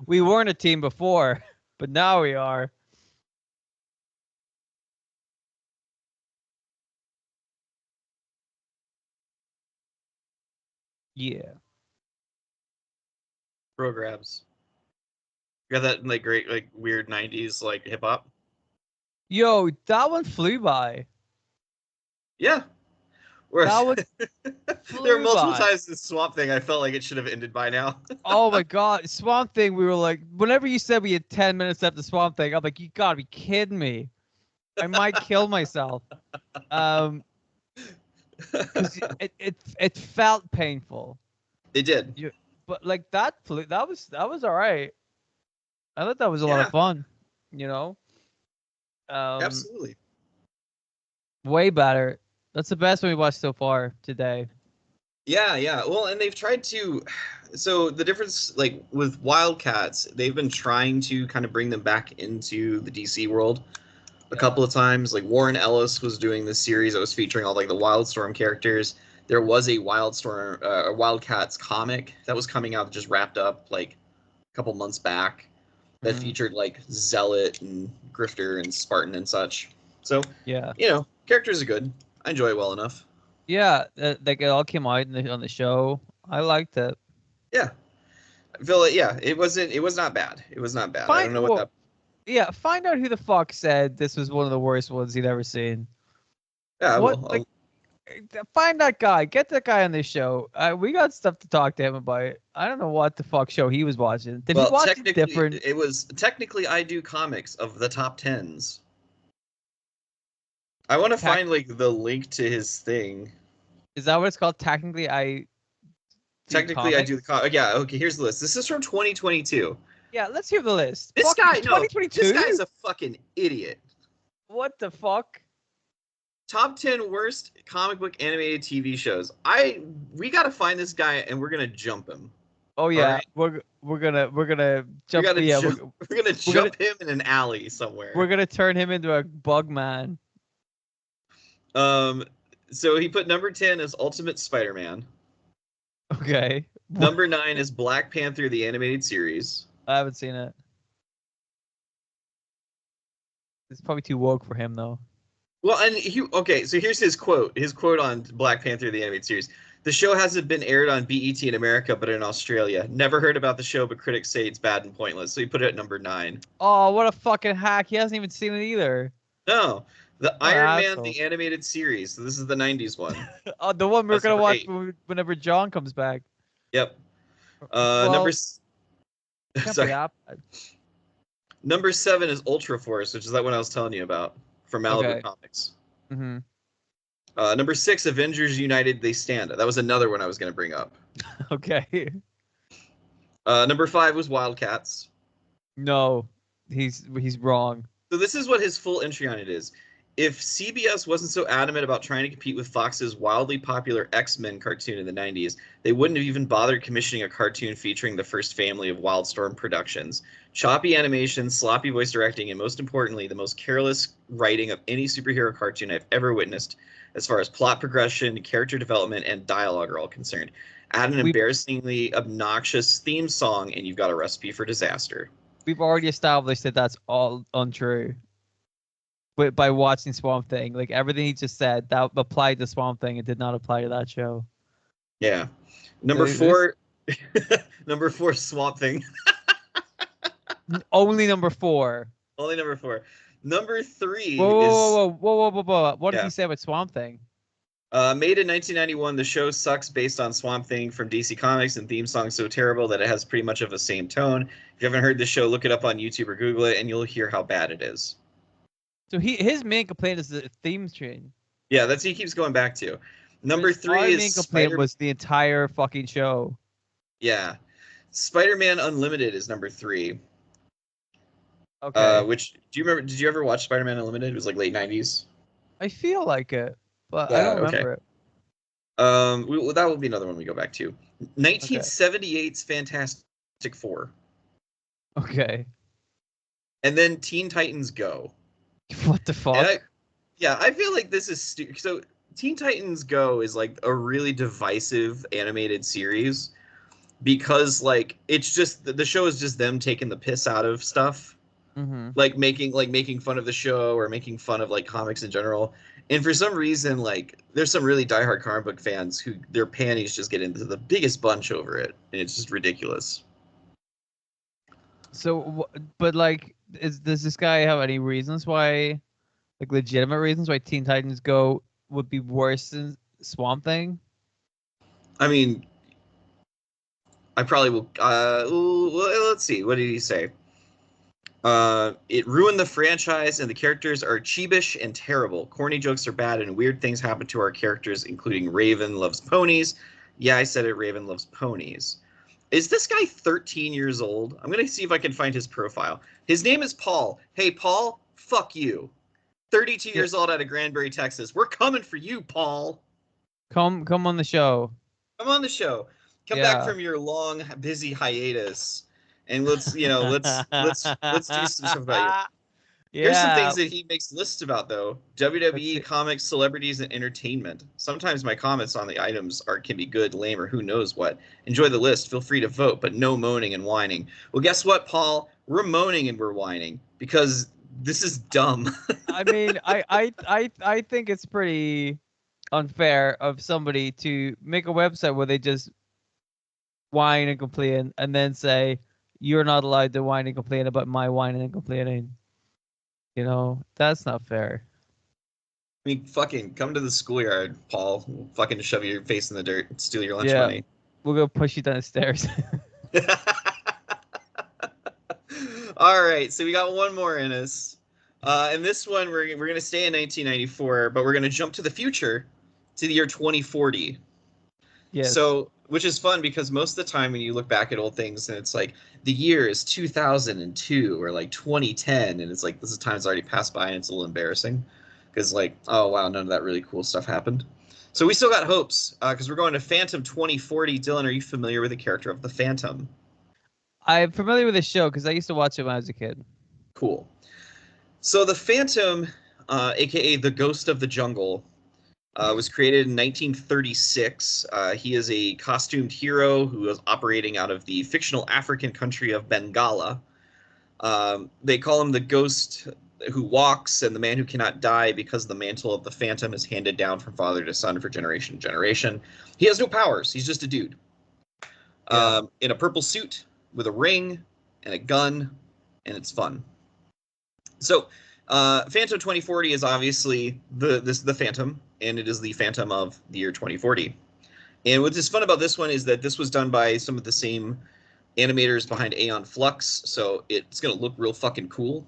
We weren't a team before, but now we are. Yeah. Bro grabs. You got that like great like weird 90s like hip hop. Yo, that one flew by. Yeah. Where That one there were flew multiple by. times this Swamp Thing I felt like it should have ended by now. Oh my god, Swamp Thing. We were like, whenever you said we had 10 minutes left of Swamp Thing, I'm like, you gotta be kidding me. I might kill myself. Um, because it felt painful. It did. But like that was all right. I thought that was a lot of Yeah, fun. You know, um, absolutely. way better. That's the best one we watched so far today. Yeah, yeah. Well, and they've tried to. So the difference, like with Wildcats, they've been trying to kind of bring them back into the DC world a couple of times. Like Warren Ellis was doing this series that was featuring all like the Wildstorm characters. There was a a Wildcats comic that was coming out that just wrapped up like a couple months back that Mhm. featured like Zealot and Grifter and Spartan and such. So, Yeah, characters are good. I enjoy it well enough. yeah. Like it all came out on the show. I liked it. Yeah, I feel like yeah, it was not bad. It was not bad. I don't know what that. Yeah. Find out who the fuck said this was one of the worst ones he'd ever seen. Yeah, I What will. like find that guy. Get that guy on this show. We got stuff to talk to him about. I don't know what the fuck show he was watching. Did he Well, watch it different? technically I do comics of the top tens. I want to Tac- find like the link to his thing. is that what it's called? Technically, I do Technically, I do comics. the yeah. Okay, here's the list. This is from 2022. Yeah, let's hear the list. This Fucking guy, no, this 2022. guy's a fucking idiot. What the fuck? top 10 worst comic book animated TV shows. We got to find this guy and we're going to jump him. Oh All yeah, right? we're gonna We jump. got to Yeah, jump. We're going to we're gonna jump him in an alley we're somewhere. gonna turn him into a bug man. Um so he put number 10 as Ultimate Spider-Man. Okay. Number 9 is Black Panther the animated series. I haven't seen it. It's probably too woke for him though. Well, and okay, so here's his quote. His quote on Black Panther the animated series. The show hasn't been aired on BET in America, but in Australia. Never heard about the show, but critics say it's bad and pointless. So he put it at number 9. Oh, what a fucking hack! He hasn't even seen it either. No, the What an Iron Man asshole. the animated series. So this is the '90s one. Oh, the one we're That's gonna number watch 8. whenever John comes back. Yep. Well, can't be Sorry. that bad. Number 7 is Ultra Force, which is that one I was telling you about from Malibu Okay. Comics. Mm-hmm. Number 6, Avengers United They Stand. That was another one I was going to bring up. Okay. Number 5 was Wildcats. No, he's wrong. So this is what his full entry on it is. If CBS wasn't so adamant about trying to compete with Fox's wildly popular X-Men cartoon in the 90s, they wouldn't have even bothered commissioning a cartoon featuring the first family of Wildstorm Productions. Choppy animation, sloppy voice directing, and most importantly, the most careless writing of any superhero cartoon I've ever witnessed as far as plot progression, character development, and dialogue are all concerned. Add an We embarrassingly obnoxious theme song, and you've got a recipe for disaster. we've already established that that's all untrue. But by watching Swamp Thing, like everything he just said, that applied to Swamp Thing. It did not apply to that show. Yeah. Number 4, number 4, Swamp Thing. Only number 4. Only number 4. Number 3 Whoa, is whoa, whoa, whoa, whoa, whoa, whoa! What did yeah. he say about Swamp Thing? Made in 1991, the show sucks based on Swamp Thing from DC Comics, and theme song so terrible that it has pretty much of the same tone. If you haven't heard the show, look it up on YouTube or Google it, and you'll hear how bad it is. So his main complaint is the theme tune. Yeah, that's what he keeps going back to. Number 3 Our is main complaint was the entire fucking show. Yeah, Spider-Man Unlimited is number 3. Okay. Which do you remember? Did you ever watch Spider-Man Unlimited? It was like late 90s. I feel like it, but I Yeah, don't okay. remember it. That will be another one we go back to. 1978's Fantastic Four. Okay. And then Teen Titans Go. What the fuck? I feel like this is so. Teen Titans Go is like a really divisive animated series because like it's just the show is just them taking the piss out of stuff, like making fun of the show or making fun of like comics in general. And for some reason, like there's some really diehard comic book fans who their panties just get into the biggest bunch over it, and it's just ridiculous. So, but like, does this guy have any reasons why, like legitimate reasons why Teen Titans Go would be worse than Swamp Thing? I mean, I probably will. Let's see. What did he say? It ruined the franchise, and the characters are cheapish and terrible. Corny jokes are bad, and weird things happen to our characters, including Raven loves ponies. Yeah, I said it. Raven loves ponies. Is this guy 13 years old? I'm going to see if I can find his profile. His name is Paul. Hey, Paul, fuck you. 32 years old out of Granbury, Texas. We're coming for you, Paul. Come on the show. Come on the show. Come back from your long, busy hiatus, and let's do some stuff about you. Here's some things that he makes lists about, though. WWE, comics, celebrities, and entertainment. Sometimes my comments on the items can be good, lame, or who knows what. Enjoy the list. Feel free to vote, but no moaning and whining. Well, guess what, Paul? We're moaning and we're whining because this is dumb. I mean, I think it's pretty unfair of somebody to make a website where they just whine and complain and then say you're not allowed to whine and complain about my whining and complaining. You know, that's not fair. I mean, fucking come to the schoolyard, Paul. We'll fucking shove your face in the dirt and steal your lunch money. We'll go push you down the stairs. All right, so we got one more in us. And this one, we're going to stay in 1994, but we're going to jump to the future, to the year 2040. Yes. So, which is fun because most of the time when you look back at old things and it's like the year is 2002 or like 2010, and it's like this is time that's already passed by and it's a little embarrassing. because like, oh wow, none of that really cool stuff happened. So we still got hopes because we're going to Phantom 2040. Dylan, are you familiar with the character of the Phantom? I'm familiar with the show because I used to watch it when I was a kid. Cool. So the Phantom, aka the Ghost of the Jungle, was created in 1936. He is a costumed hero who is operating out of the fictional African country of Bengala. They call him the Ghost who walks and the man who cannot die because the mantle of the Phantom is handed down from father to son for generation to generation. He has no powers. He's just a dude. Yeah. In a purple suit with a ring and a gun, and it's fun. So, Phantom 2040 is obviously the Phantom, and it is the Phantom of the year 2040. And what's fun about this one is that this was done by some of the same animators behind Aeon Flux, so it's gonna look real fucking cool,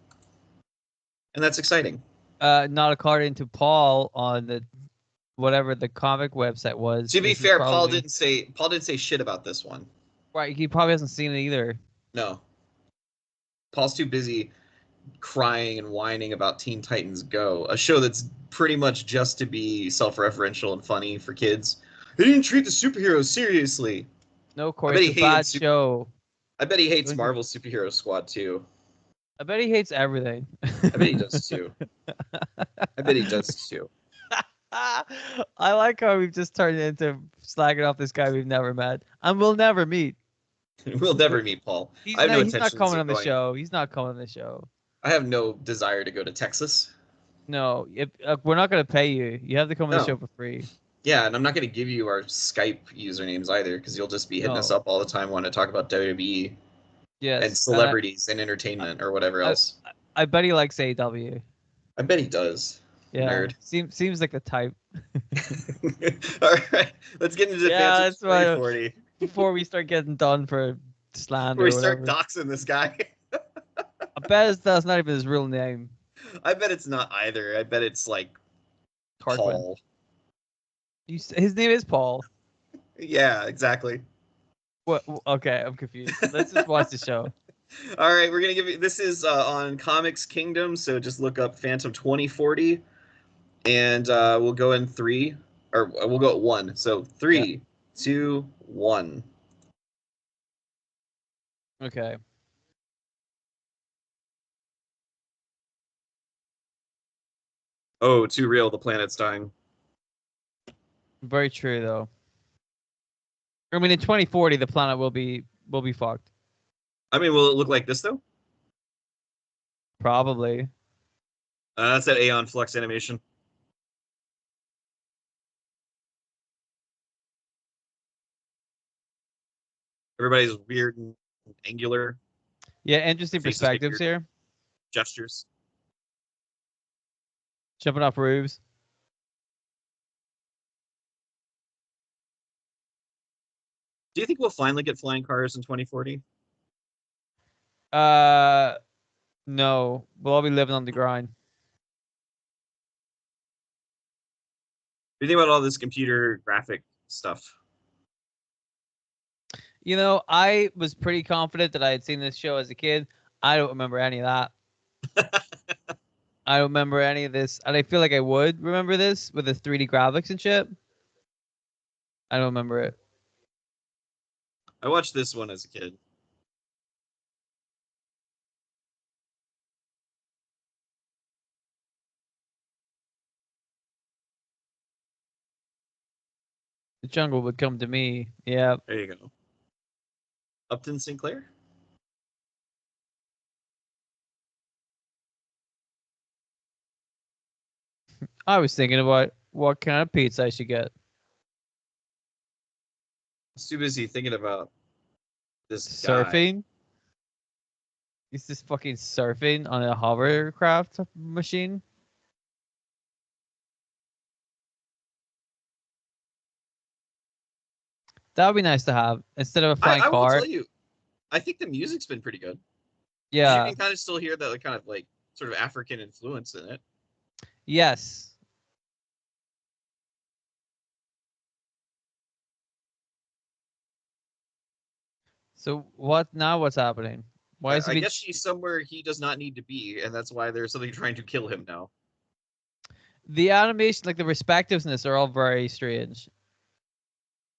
and that's exciting. Not according to Paul on the whatever the comic website was. To be This is fair, Paul probably didn't say shit about this one. right. He probably hasn't seen it either. No, Paul's too busy crying and whining about Teen Titans Go, a show that's pretty much just to be self-referential and funny for kids. He didn't treat the superheroes seriously. No, I Corey, bet it's he a hated bad show. I bet he hates Marvel Superhero Squad too. I bet he hates everything. I bet he does too. I bet he does too. I like how we've just turned into slagging off this guy we've never met and we'll never meet. We'll never meet Paul. I have no He's not intentions coming of on the going. show. He's not coming on the show. I have no desire to go to Texas. No, we're not gonna pay you. You have to come on the show No. for free. Yeah, and I'm not going to give you our Skype usernames either because you'll just be hitting us No. up all the time wanting to talk about WWE and Yes, celebrities and entertainment or whatever I, else. I bet he likes AW. I bet he does. Yeah, Nerd. seems like the type. All right, let's get into Yeah, Phantom that's why 2040 before we start getting done for slander before we or start whatever. doxing this guy. I bet that's not even his real name. I bet it's not either. I bet it's like Tarquin. Paul. His name is Paul. Yeah, exactly. What? Okay, I'm confused. Let's just watch the show. All right, we're gonna give you. This is on Comics Kingdom, so just look up Phantom 2040, and we'll go in three, or we'll go at one. So three, two, one. Okay. Oh, too real. The planet's dying. Very true though. I mean, in 2040, the planet will be fucked. I mean, will it look like this though? Probably. That's that Aeon Flux animation. Everybody's weird and angular. Yeah, interesting Faces make perspectives weird here. gestures. Jumping off roofs. Do you think we'll finally get flying cars in 2040? No, we'll all be living on the grind. What do you think about all this computer graphic stuff? You know, I was pretty confident that I had seen this show as a kid. I don't remember any of that. I don't remember any of this, and I feel like I would remember this with the 3D graphics and shit. I don't remember it. I watched this one as a kid. The jungle would come to me. Yeah. There you go. Upton Sinclair? I was thinking about what kind of pizza I should get. I was too busy thinking about this guy. Surfing? Is this fucking surfing on a hovercraft machine? That would be nice to have instead of a flying I will car. tell you, I think the music's been pretty good. Yeah. You can kind of still hear that kind of like sort of African influence in it. Yes. So what now? What's happening? Why is I he? guess he's somewhere he does not need to be, and that's why there's something trying to kill him now. The animation, like the respectiveness, are all very strange.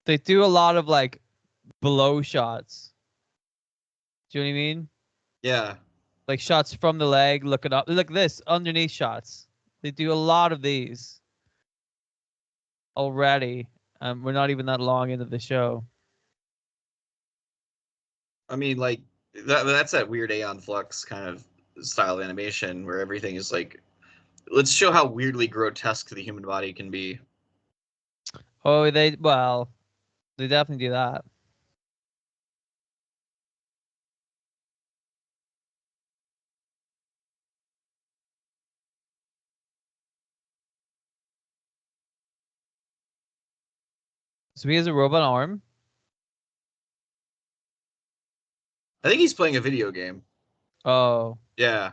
They do a lot of like below shots. Do you know what I mean? Yeah. Like shots from the leg, looking up. Look at this, underneath shots. They do a lot of these already. We're not even that long into the show. I mean, like that's that weird Aeon Flux kind of style of animation where everything is like, let's show how weirdly grotesque the human body can be. Oh, they definitely do that. So he has a robot arm. I think he's playing a video game. Oh, Yeah.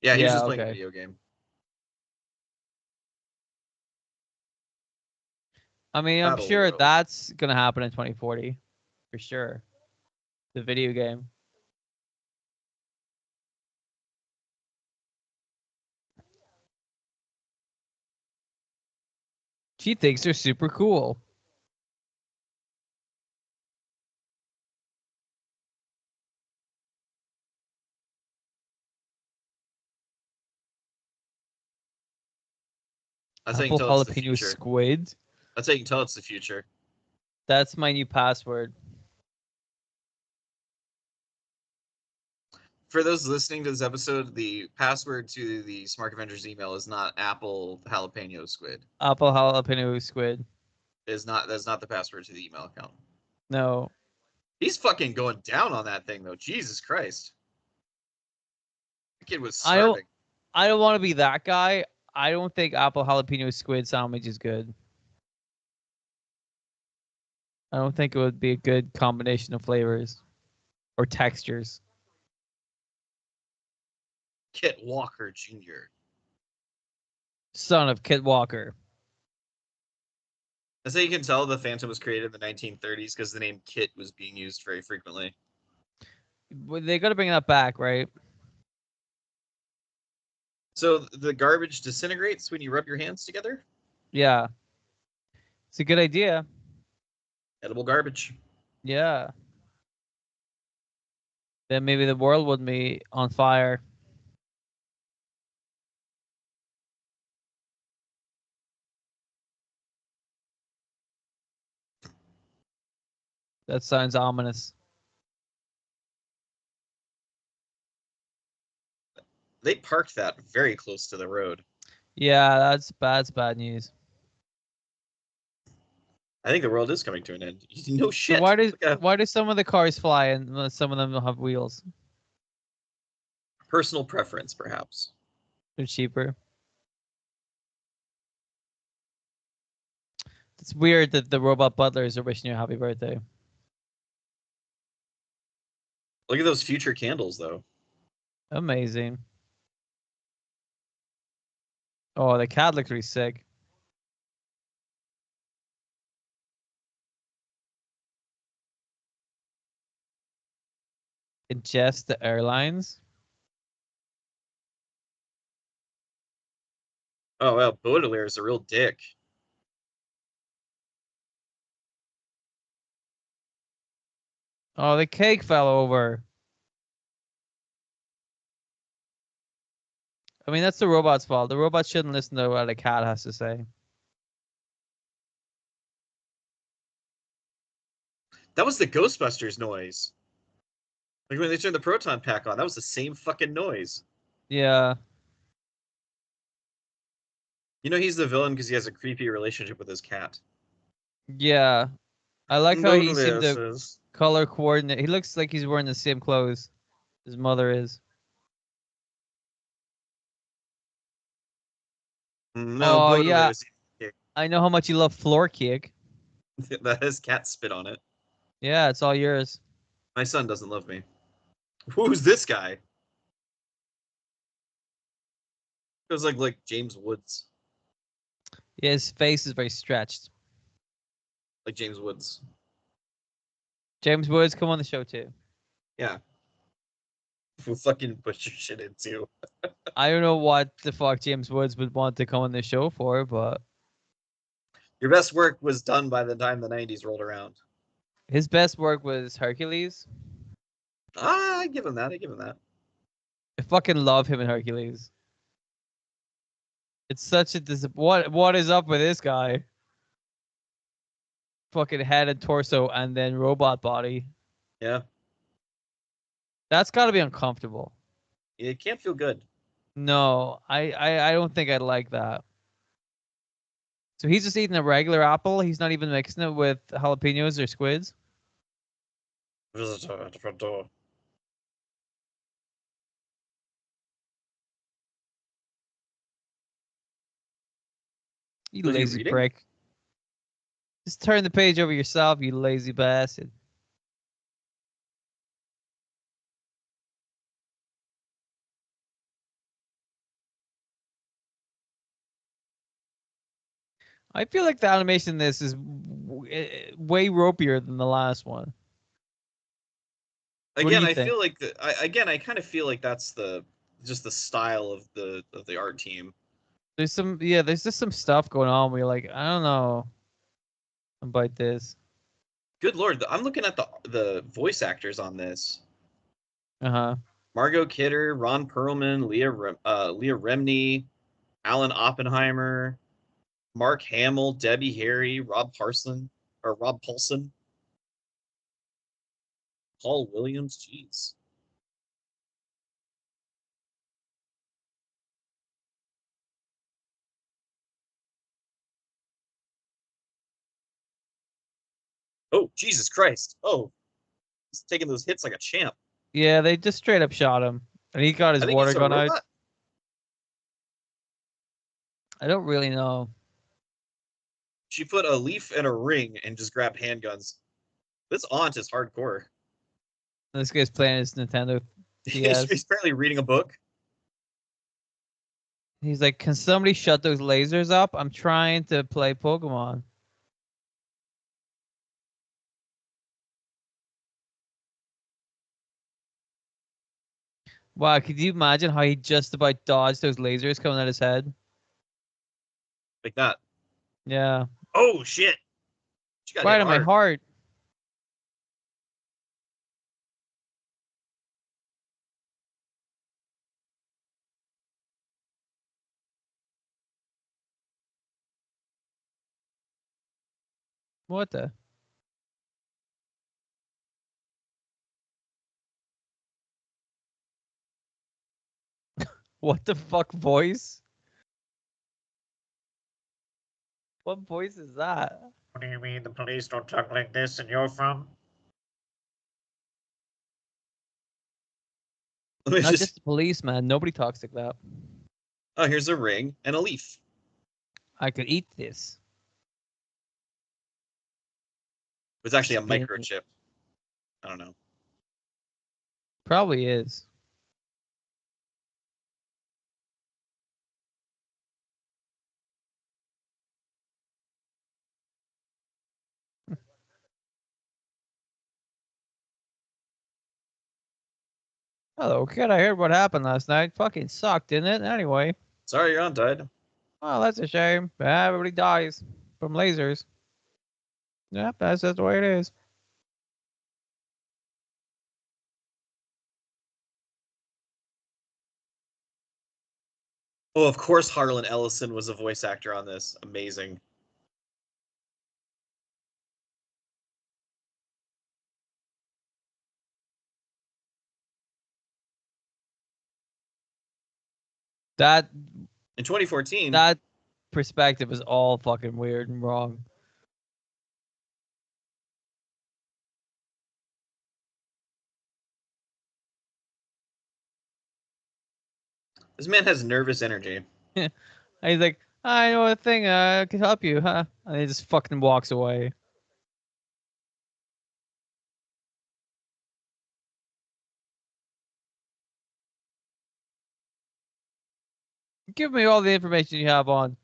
Yeah, he was yeah, just playing a okay. video game. I mean, I'm Battle sure World. that's gonna happen in 2040 for sure. The video game. She thinks they're super cool. That's how you can Apple tell it's the jalapeno future. squid. That's how you can tell it's the future. That's my new password. For those listening to this episode, the password to the Smark Avengers email is not Apple jalapeno squid. Apple jalapeno squid. That's not the password to the email account. No, He's fucking going down on that thing though. Jesus Christ. The kid was I don't. starving. I don't want to be that guy. I don't think apple jalapeno squid sandwich is good. I don't think it would be a good combination of flavors or textures. Kit Walker Jr. Son of Kit Walker. That's how you can tell the Phantom was created in the 1930s because the name Kit was being used very frequently. They got to bring that back, right? So the garbage disintegrates when you rub your hands together? Yeah, it's a good idea. Edible garbage. Yeah. Then maybe the world would be on fire. That sounds ominous. They parked that very close to the road. Yeah, that's bad news. I think the world is coming to an end. No So shit. why do some of the cars fly and some of them don't have wheels? Personal preference, perhaps. They're cheaper. It's weird that the robot butlers are wishing you a happy birthday. Look at those future candles, though. Amazing. Oh, the cat looks really sick. Ingest the airlines. Oh, well, Baudelaire is a real dick. Oh, the cake fell over. I mean, that's the robot's fault. The robot shouldn't listen to what a cat has to say. That was the Ghostbusters noise. Like when they turned the proton pack on, that was the same fucking noise. Yeah. You know he's the villain because he has a creepy relationship with his cat. Yeah. I like how he seemed Baudelaire to says. color coordinate. He looks like he's wearing the same clothes his mother is. No, Oh, yeah. Baudelaire's I know how much you love floor cake. that his cat spit on it. Yeah, it's all yours. My son doesn't love me. Who's this guy? It was like James Woods. Yeah, his face is very stretched. Like James Woods. James Woods, come on the show too. Yeah. Who fucking push your shit into? I don't know what the fuck James Woods would want to come on the show for, but Your best work was done by the time the '90s rolled around. his best work was Hercules. I give him that. I give him that. I fucking love him in Hercules. It's such a what is up with this guy? Fucking head and torso and then robot body. Yeah, That's got to be uncomfortable. it can't feel good. No, I don't think I'd like that. So he's just eating a regular apple. He's not even mixing it with jalapenos or squids. Visitor at the front door. You Was he lazy reading? prick. Just turn the page over yourself, you lazy bastard. I feel like the animation in this is way ropier than the last one. What do Again, you I think? feel like I kind of feel like that's just the style of the art team. There's just some stuff going on where you're like, I don't know about this. Good lord, I'm looking at the voice actors on this. Uh-huh. Margot Kidder, Ron Perlman, Leah Remini, Alan Oppenheimer, Mark Hamill, Debbie Harry, Rob Paulson, Paul Williams. Jeez. Oh, Jesus Christ. Oh, he's taking those hits like a champ. Yeah, they just straight up shot him. And he got I his think water he's a gun out. robot. I don't really know. She put a leaf in a ring and just grabbed handguns. This aunt is hardcore. This guy's playing his Nintendo He's DS. apparently reading a book. He's like, can somebody shut those lasers up? I'm trying to play Pokemon. Wow, could you imagine how he just about dodged those lasers coming at his head? Like that. Yeah. Oh, shit. She got hit Right on my hard. heart. What the? What the fuck voice? What voice is that? What do you mean the police don't talk like this and you're from? Let me Not just. just the police, man. Nobody talks like that. Oh, here's a ring and a leaf. I could eat this. It's actually a Spin it. microchip. I don't know. Probably is. Hello, kid. I heard what happened last night. Fucking sucked, didn't it? Anyway. Sorry, your aunt died. Well, that's a shame. Everybody dies from lasers. Yep, that's just the way it is. Oh, of course, Harlan Ellison was a voice actor on this. Amazing. That In 2014, that perspective is all fucking weird and wrong. this man has nervous energy. And he's like, I know a thing could help you, huh? And he just fucking walks away. Give me all the information you have on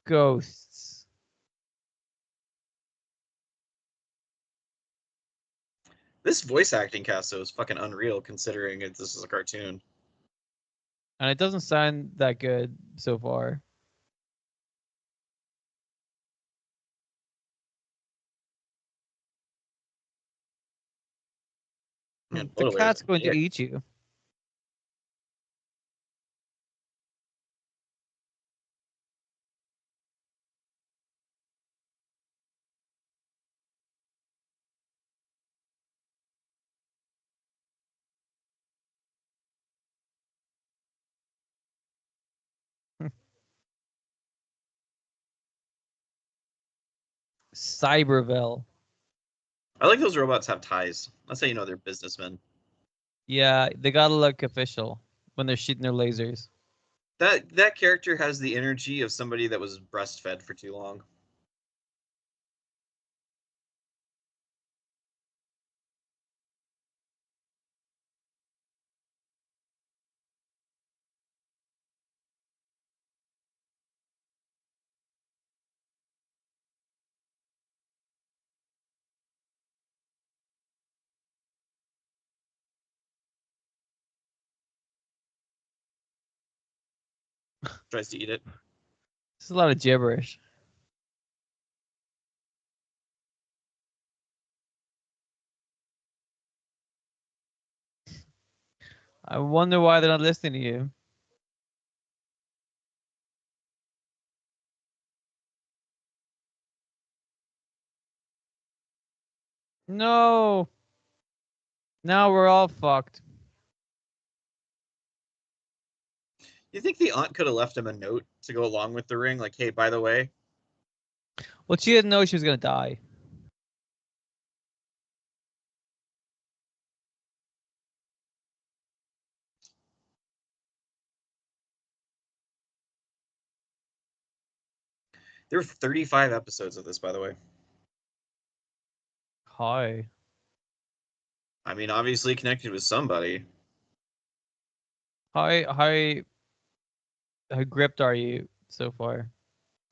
ghosts. This voice acting cast though is fucking unreal considering this is a cartoon. And it doesn't sound that good so far. Man, The what a layer cat's of going to dick. eat you. Cyberville. I like those robots have ties. That's how you know they're businessmen. Yeah, they gotta look official when they're shooting their lasers. That character has the energy of somebody that was breastfed for too long. Tries to eat it. It's a lot of gibberish. I wonder why they're not listening to you. No. Now we're all fucked. You think the aunt could have left him a note to go along with the ring? Like, hey, by the way, Well, she didn't know she was gonna die. there were 35 episodes of this, by the way. Hi. I mean, obviously connected with somebody. How gripped are you so far?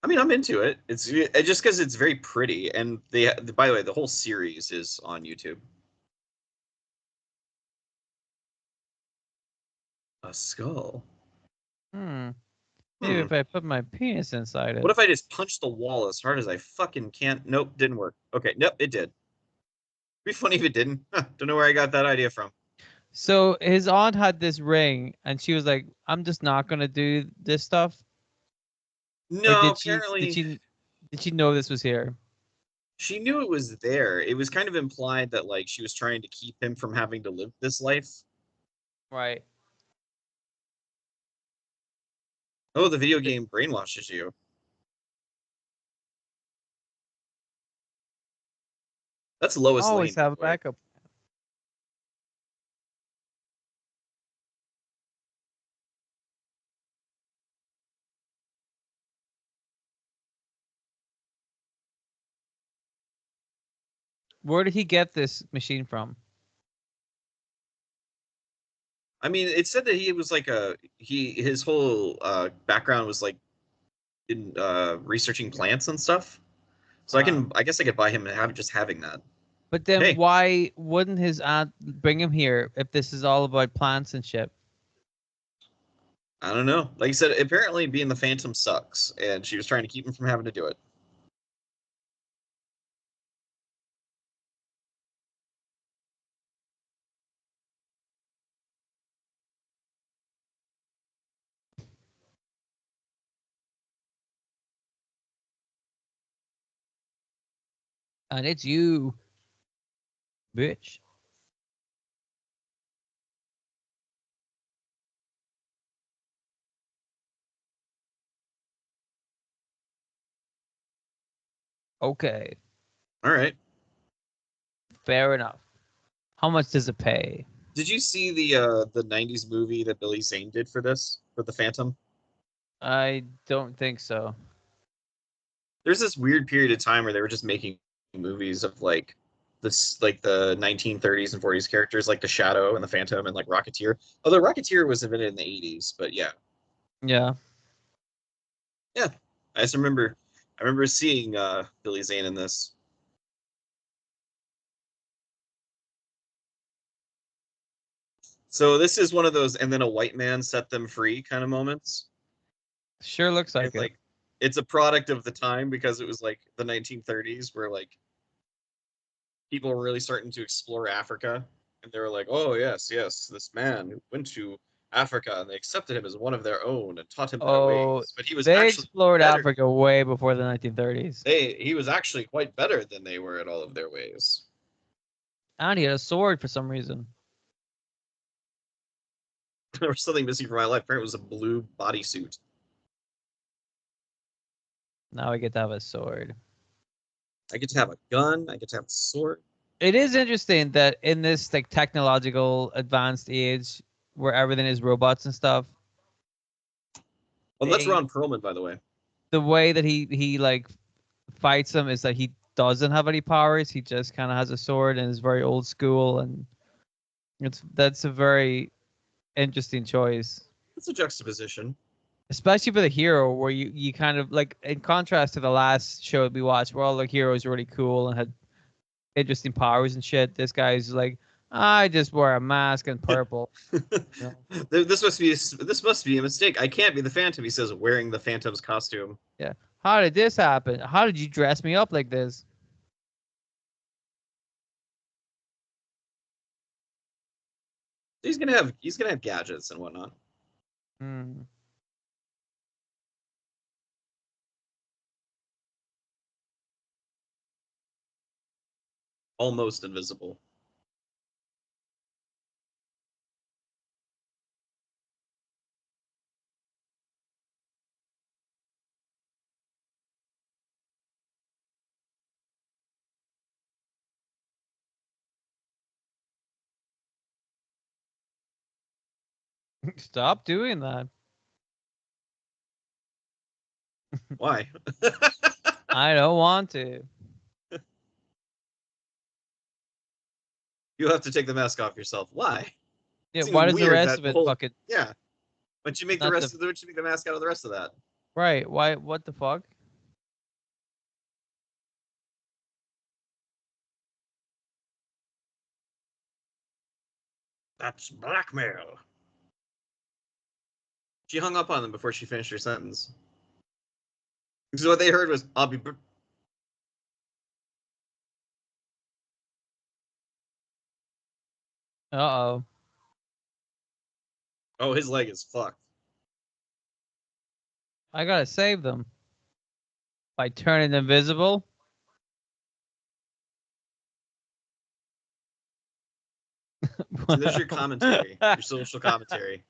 I mean, I'm into it. It's just because it's very pretty, and they. By the way, the whole series is on YouTube. A skull. Hmm. Maybe Hmm. if I put my penis inside What it. if I just punch the wall as hard as I fucking can? Nope, didn't work. Okay, nope, it did. Be funny if it didn't. Don't know where I got that idea from. So his aunt had this ring, and she was like, "I'm just not gonna do this stuff." Or No, did she? Did apparently she? Did she know this was here? she knew it was there. It was kind of implied that like she was trying to keep him from having to live this life. Right. Oh, the video game brainwashes you. That's Lois Always Lane, by have a the way. backup. Where did he get this machine from? I mean, it said that he was like his whole background was like in researching plants and stuff. So I guess I could buy him and have just having that. But then Hey, why wouldn't his aunt bring him here if this is all about plants and shit? I don't know. Like I said, apparently being the Phantom sucks, and she was trying to keep him from having to do it. And it's you, bitch. Okay, All right. fair enough. How much does it pay? Did you see the '90s movie that Billy Zane did for this for the Phantom? I don't think so. There's this weird period of time where they were just making movies of like this like the 1930s and 40s characters like the Shadow and the Phantom and like Rocketeer. Although Rocketeer was invented in the '80s, but yeah, Yeah. yeah. I remember seeing Billy Zane in this. So this is one of those, and then a white man set them free kind of moments. Sure looks like And it. like, it's a product of the time because it was like the 1930s, where like people were really starting to explore Africa, and they were like, "Oh yes, yes, this man who went to Africa, and they accepted him as one of their own and taught him their Oh, ways." But he was they actually explored better. Africa way before the 1930s. He was actually quite better than they were at all of their ways. And he had a sword for some reason. There was something missing from my life. Apparently, it was a blue bodysuit. Now I get to have a sword. I get to have a gun. I get to have a sword. It is interesting that in this like technological advanced age where everything is robots and stuff, Well, that's eh, Ron Perlman, by the way. the way that he like fights them is that he doesn't have any powers. He just kind of has a sword and is very old school, and that's a very interesting choice, It's a juxtaposition. especially for the hero, where you kind of like in contrast to the last show we watched, where all the heroes were really cool and had interesting powers and shit. This guy's like, I just wear a mask and purple. You know? This must be a mistake. I can't be the Phantom. He says, wearing the Phantom's costume. Yeah. How did this happen? How did you dress me up like this? He's gonna have gadgets and whatnot. Hmm. Almost invisible. Stop doing that. Why? I don't want to. You'll have to take the mask off yourself. Why? Yeah. Seems Why does the weird rest that of the it whole fucking yeah. Why don't you make the not rest the of the why don't you make the mask out of the rest of that? right? Why? What the fuck? That's blackmail. She hung up on them before she finished her sentence. So what they heard was, "I'll be." Uh oh. Oh, his leg is fucked. I gotta save them by turning invisible. So there's your commentary, your social commentary.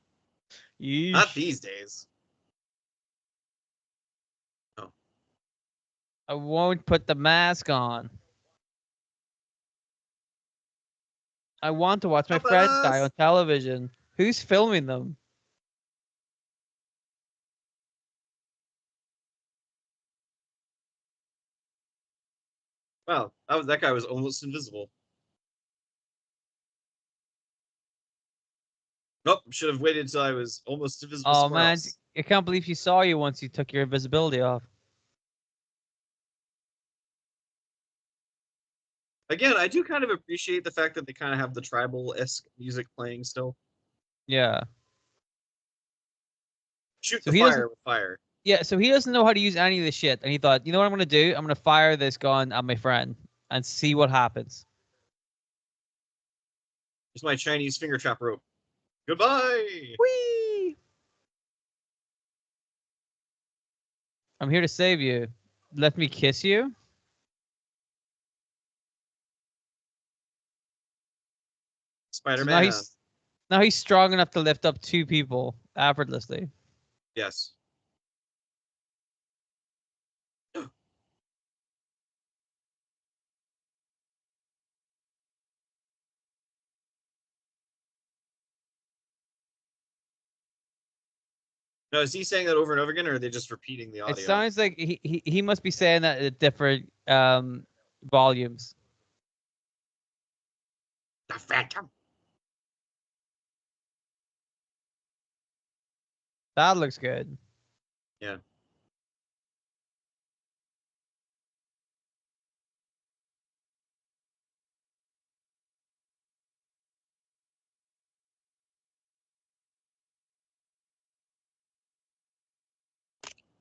Not Yeesh. these days. Oh, I won't put the mask on. I want to watch my how about friends die on us? television. Who's filming them? Wow, that guy was almost invisible. Nope, should have waited until I was almost invisible Oh somewhere man, else. I can't believe she saw you once you took your invisibility off. Again, I do kind of appreciate the fact that they kind of have the tribal-esque music playing still. Yeah. Shoot So the he doesn't. fire with fire. Yeah. So he doesn't know how to use any of this shit, and he thought, you know what I'm gonna do? I'm gonna fire this gun at my friend and see what happens. Here's my Chinese finger trap rope. Goodbye. Whee! I'm here to save you. Let me kiss you. So Spider-Man. now he's strong enough to lift up two people effortlessly. Yes. Now, is he saying that over and over again, or are they just repeating the It audio? sounds like he must be saying that at different volumes. The Phantom. That looks good. Yeah.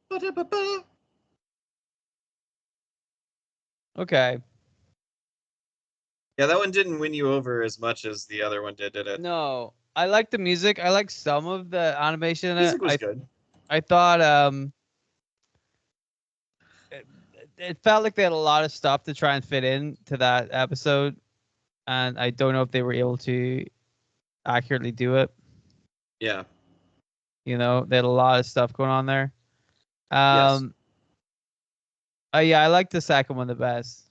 Ba-da-ba-ba. Okay. Yeah, that one didn't win you over as much as the other one did it? No, I like the music. I like some of the animation in it. Music was good. I thought it, it felt like they had a lot of stuff to try and fit in to that episode, and I don't know if they were able to accurately do it. Yeah. You know, they had a lot of stuff going on there. Yes. Um, yeah, I like the second one the best.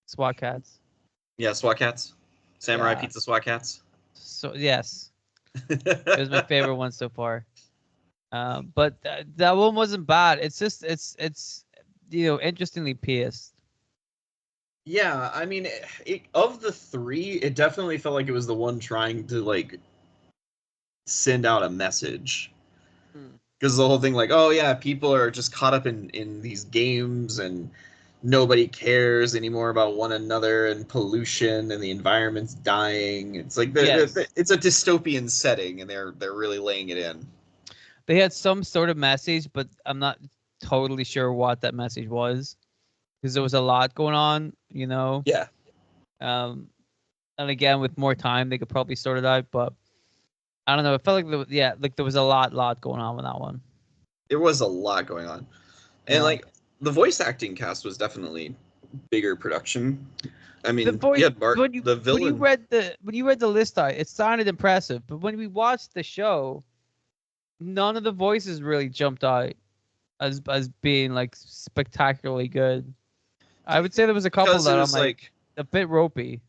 SWAT cats. Yeah, SWAT Cats. Samurai Yeah. Pizza SWAT Cats. So yes, it was my favorite one so far. But that one wasn't bad. It's just it's interestingly paced. Yeah, I mean, of the three, it definitely felt like it was the one trying to like send out a message. Hmm. Because the whole thing, like, oh yeah, people are just caught up in these games and nobody cares anymore about one another and pollution and the environment's dying. It's like Yes, it's a dystopian setting, and they're really laying it in. they had some sort of message, but I'm not totally sure what that message was because there was a lot going on. Yeah, Um, and again, with more time, they could probably sort it out. But I don't know. It felt like like there was a lot going on with that one. there was a lot going on, and Yeah. like the voice acting cast was definitely bigger production. I The mean, voice yeah, Bart, when you the when you villain. read the when you read the list out, it sounded impressive. But when we watched the show, none of the voices really jumped out as being like spectacularly good. I would say there was a couple Because it that I'm was like like, a bit ropey.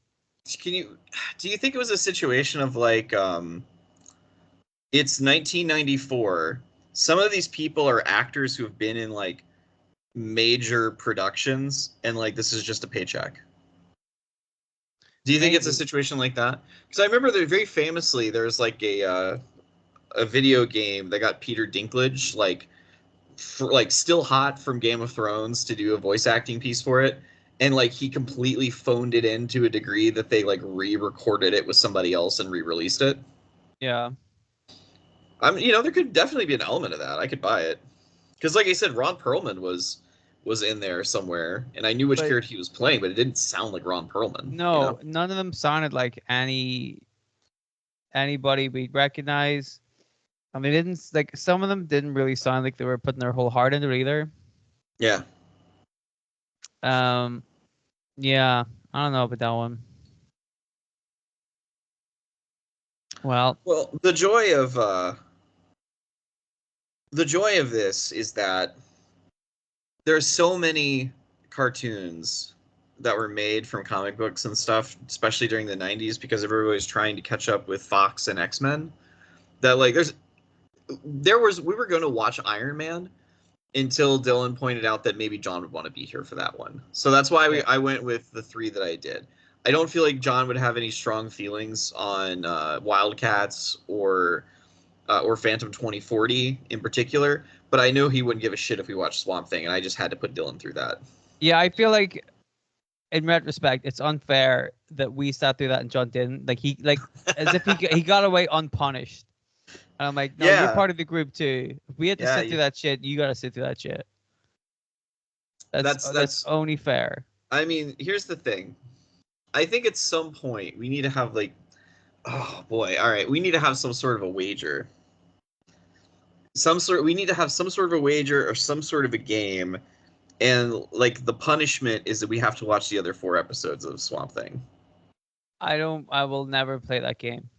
can you do you think it was a situation of like it's 1994. Some of these people are actors who have been in like major productions, and like this is just a paycheck. Do you think it's a Maybe. situation like that? Because I remember that very famously there's like a video game that got Peter Dinklage like still hot from Game of Thrones to do a voice acting piece for it, and like he completely phoned it in to a degree that they like re-recorded it with somebody else and re-released it. Yeah. There could definitely be an element of that. I could buy it because, like I said, Ron Perlman was in there somewhere, and I knew which But character he was playing, but it didn't sound like Ron Perlman. no, none of them sounded like anybody we'd recognize. And they didn't like some of them didn't really sound like they were putting their whole heart into it either. Yeah. Um yeah, I don't know about that one. Well, Well, the joy of this is that there's so many cartoons that were made from comic books and stuff, especially during the 90s, because everybody was trying to catch up with Fox and X-Men. That like we were going to watch Iron Man until Dylan pointed out that maybe John would want to be here for that one. So that's why yeah. I went with the three that I did. I don't feel like John would have any strong feelings on Wildcats or Phantom 2040 in particular, but I know he wouldn't give a shit if we watched Swamp Thing, and I just had to put Dylan through that. Yeah, I feel like in retrospect, it's unfair that we sat through that and John didn't. Like as if he got away unpunished. And I'm like, no, you're Yeah, part of the group too. If we had to yeah. sit through that shit, you gotta sit through that shit. That's That's. only fair. I mean, here's the thing. I think at some point we need to have like, oh boy, all right, we need to have some sort of a wager. We need to have some sort of a wager or some sort of a game, and like the punishment is that we have to watch the other four episodes of Swamp Thing. I will never play that game.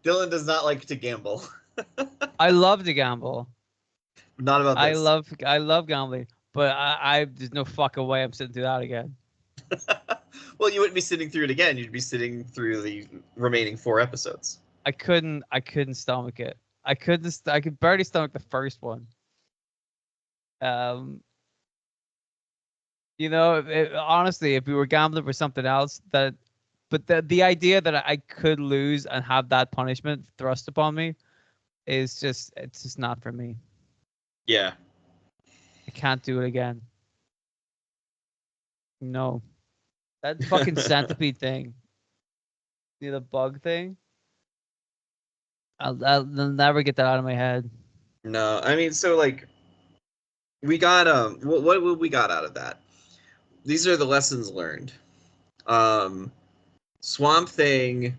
Dylan does not like to gamble. I love to gamble. Not about this. I love gambling, but I there's no fucking way I'm sitting through that again. Well, you wouldn't be sitting through it again. You'd be sitting through the remaining four episodes. I couldn't stomach it. I could barely stomach the first one. Um, honestly, if we were gambling for something else, but the idea that I could lose and have that punishment thrust upon me it's just not for me. Yeah. I can't do it again. No, that fucking centipede thing, the bug thing. I'll never get that out of my head. No, I mean, so like we got what we got out of that? These are the lessons learned. Um, Swamp Thing.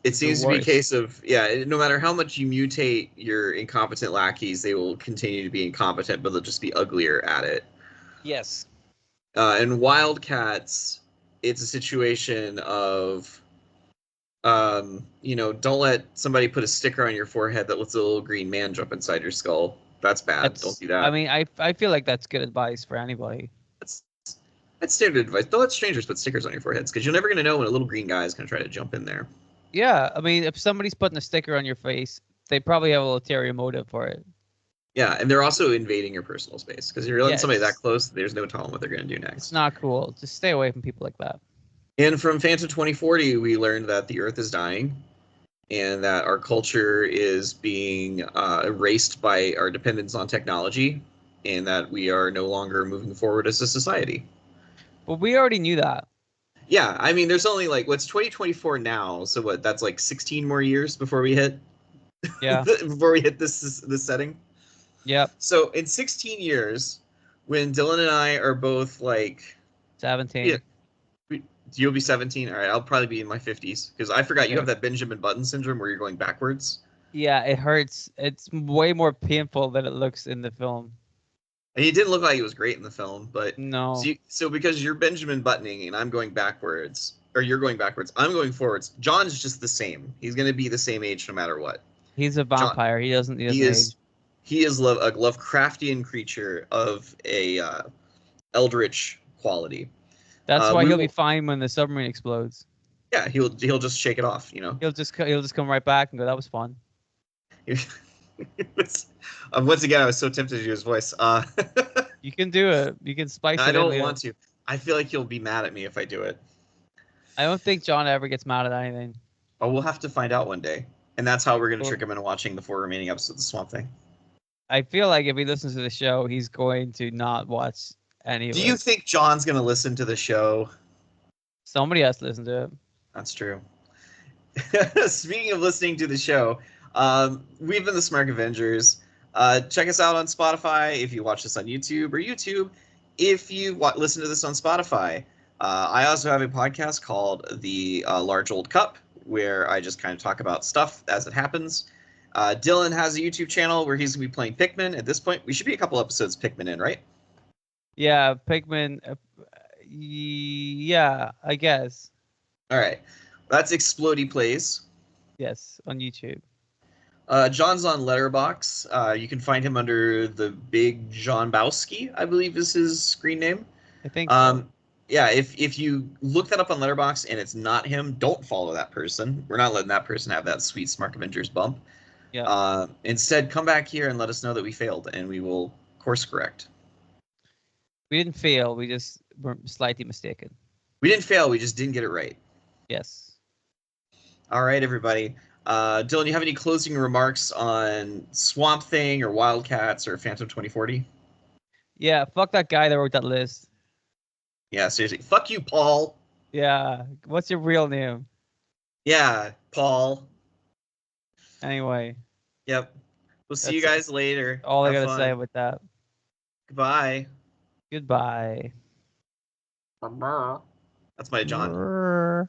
It The seems to be a worst. case of no matter how much you mutate your incompetent lackeys, they will continue to be incompetent, but they'll just be uglier at it. Yes. In Wildcats, it's a situation of don't let somebody put a sticker on your forehead that lets a little green man jump inside your skull. That's bad. Don't That's. do I that. mean, I feel like that's good advice for anybody. That's that's standard advice. Don't let strangers put stickers on your foreheads because you're never gonna know when a little green guy is gonna try to jump in there. Yeah, I mean, if somebody's putting a sticker on your face, they probably have a ulterior motive for it. Yeah, and they're also invading your personal space because you're letting somebody that Yes, close. There's no telling what they're gonna do it's next. not cool. Just stay away from people like that. And from Phantom 2040, we learned that the Earth is dying and that our culture is being erased by our dependence on technology, and that we are no longer moving forward as a society. But we already knew that. Yeah, I mean, there's only like what's 2024 now, so what? That's like 16 more years before we hit Yeah. this setting. Yep. So in 16 years, when Dylan and I are both like, yeah, 17. you'll be 17. All right, I'll probably be in my 50s because I forgot you Okay. have that Benjamin Button syndrome where you're going backwards. Yeah, it hurts. It's way more painful than it looks in the film. And he didn't look like he was great in the film, but No, so because you're Benjamin Buttoning and I'm going backwards, or you're going backwards, I'm going forwards. John's just the same. He's going to be the same age no matter what. he's a John, vampire. He he doesn't is age. a Lovecraftian creature of a eldritch quality. That's why We he'll be will, fine when the submarine explodes. yeah, he'll just shake it off, you know. He'll just come right back and go, "That was fun." Once again, I was so tempted to do his voice. You can do it. You can spice I it in, don't Leo. want to. I feel like he'll be mad at me if I do it. I don't think John ever gets mad at anything. Oh, we'll have to find out one day. And that's how we're going to Well, trick him into watching the 4 remaining episodes of Swamp Thing. I feel like if he listens to the show, he's going to not watch any of Do you it. think John's going to listen to the show? Somebody has to listen to it. That's true. Speaking of listening to the show, we've been the Smark Avengers. Check us out on Spotify if you watch this on YouTube, or YouTube if you listen to this on Spotify. I also have a podcast called The Large Old Cup, where I just kind of talk about stuff as it happens. Dylan has a YouTube channel where he's going to be playing Pikmin. At this point, we should be a couple episodes Pikmin in, right? Yeah, Pikmin. Yeah, I guess. All right. That's Explodey Plays. Yes, on YouTube. John's on Letterbox. You can find him under the Big John Bowski, I believe is his screen name. I think so. Um, yeah, if you look that up on Letterbox and it's not him, don't follow that person. We're not letting that person have that sweet Smark Avengers bump. Yeah. Instead, come back here and let us know that we failed, and we will course correct. We didn't fail. We just were slightly mistaken. We didn't fail. We just didn't get it right. Yes. All right, everybody. Dylan, you have any closing remarks on Swamp Thing or Wildcats or Phantom 2040? Yeah, fuck that guy that wrote that list. Yeah, seriously. Fuck you, Paul. Yeah. What's your real name? Yeah, Paul. Anyway, Yep. We'll see you that's guys later. all I Have gotta say fun. about that. Goodbye. Goodbye. That's my John. Brr.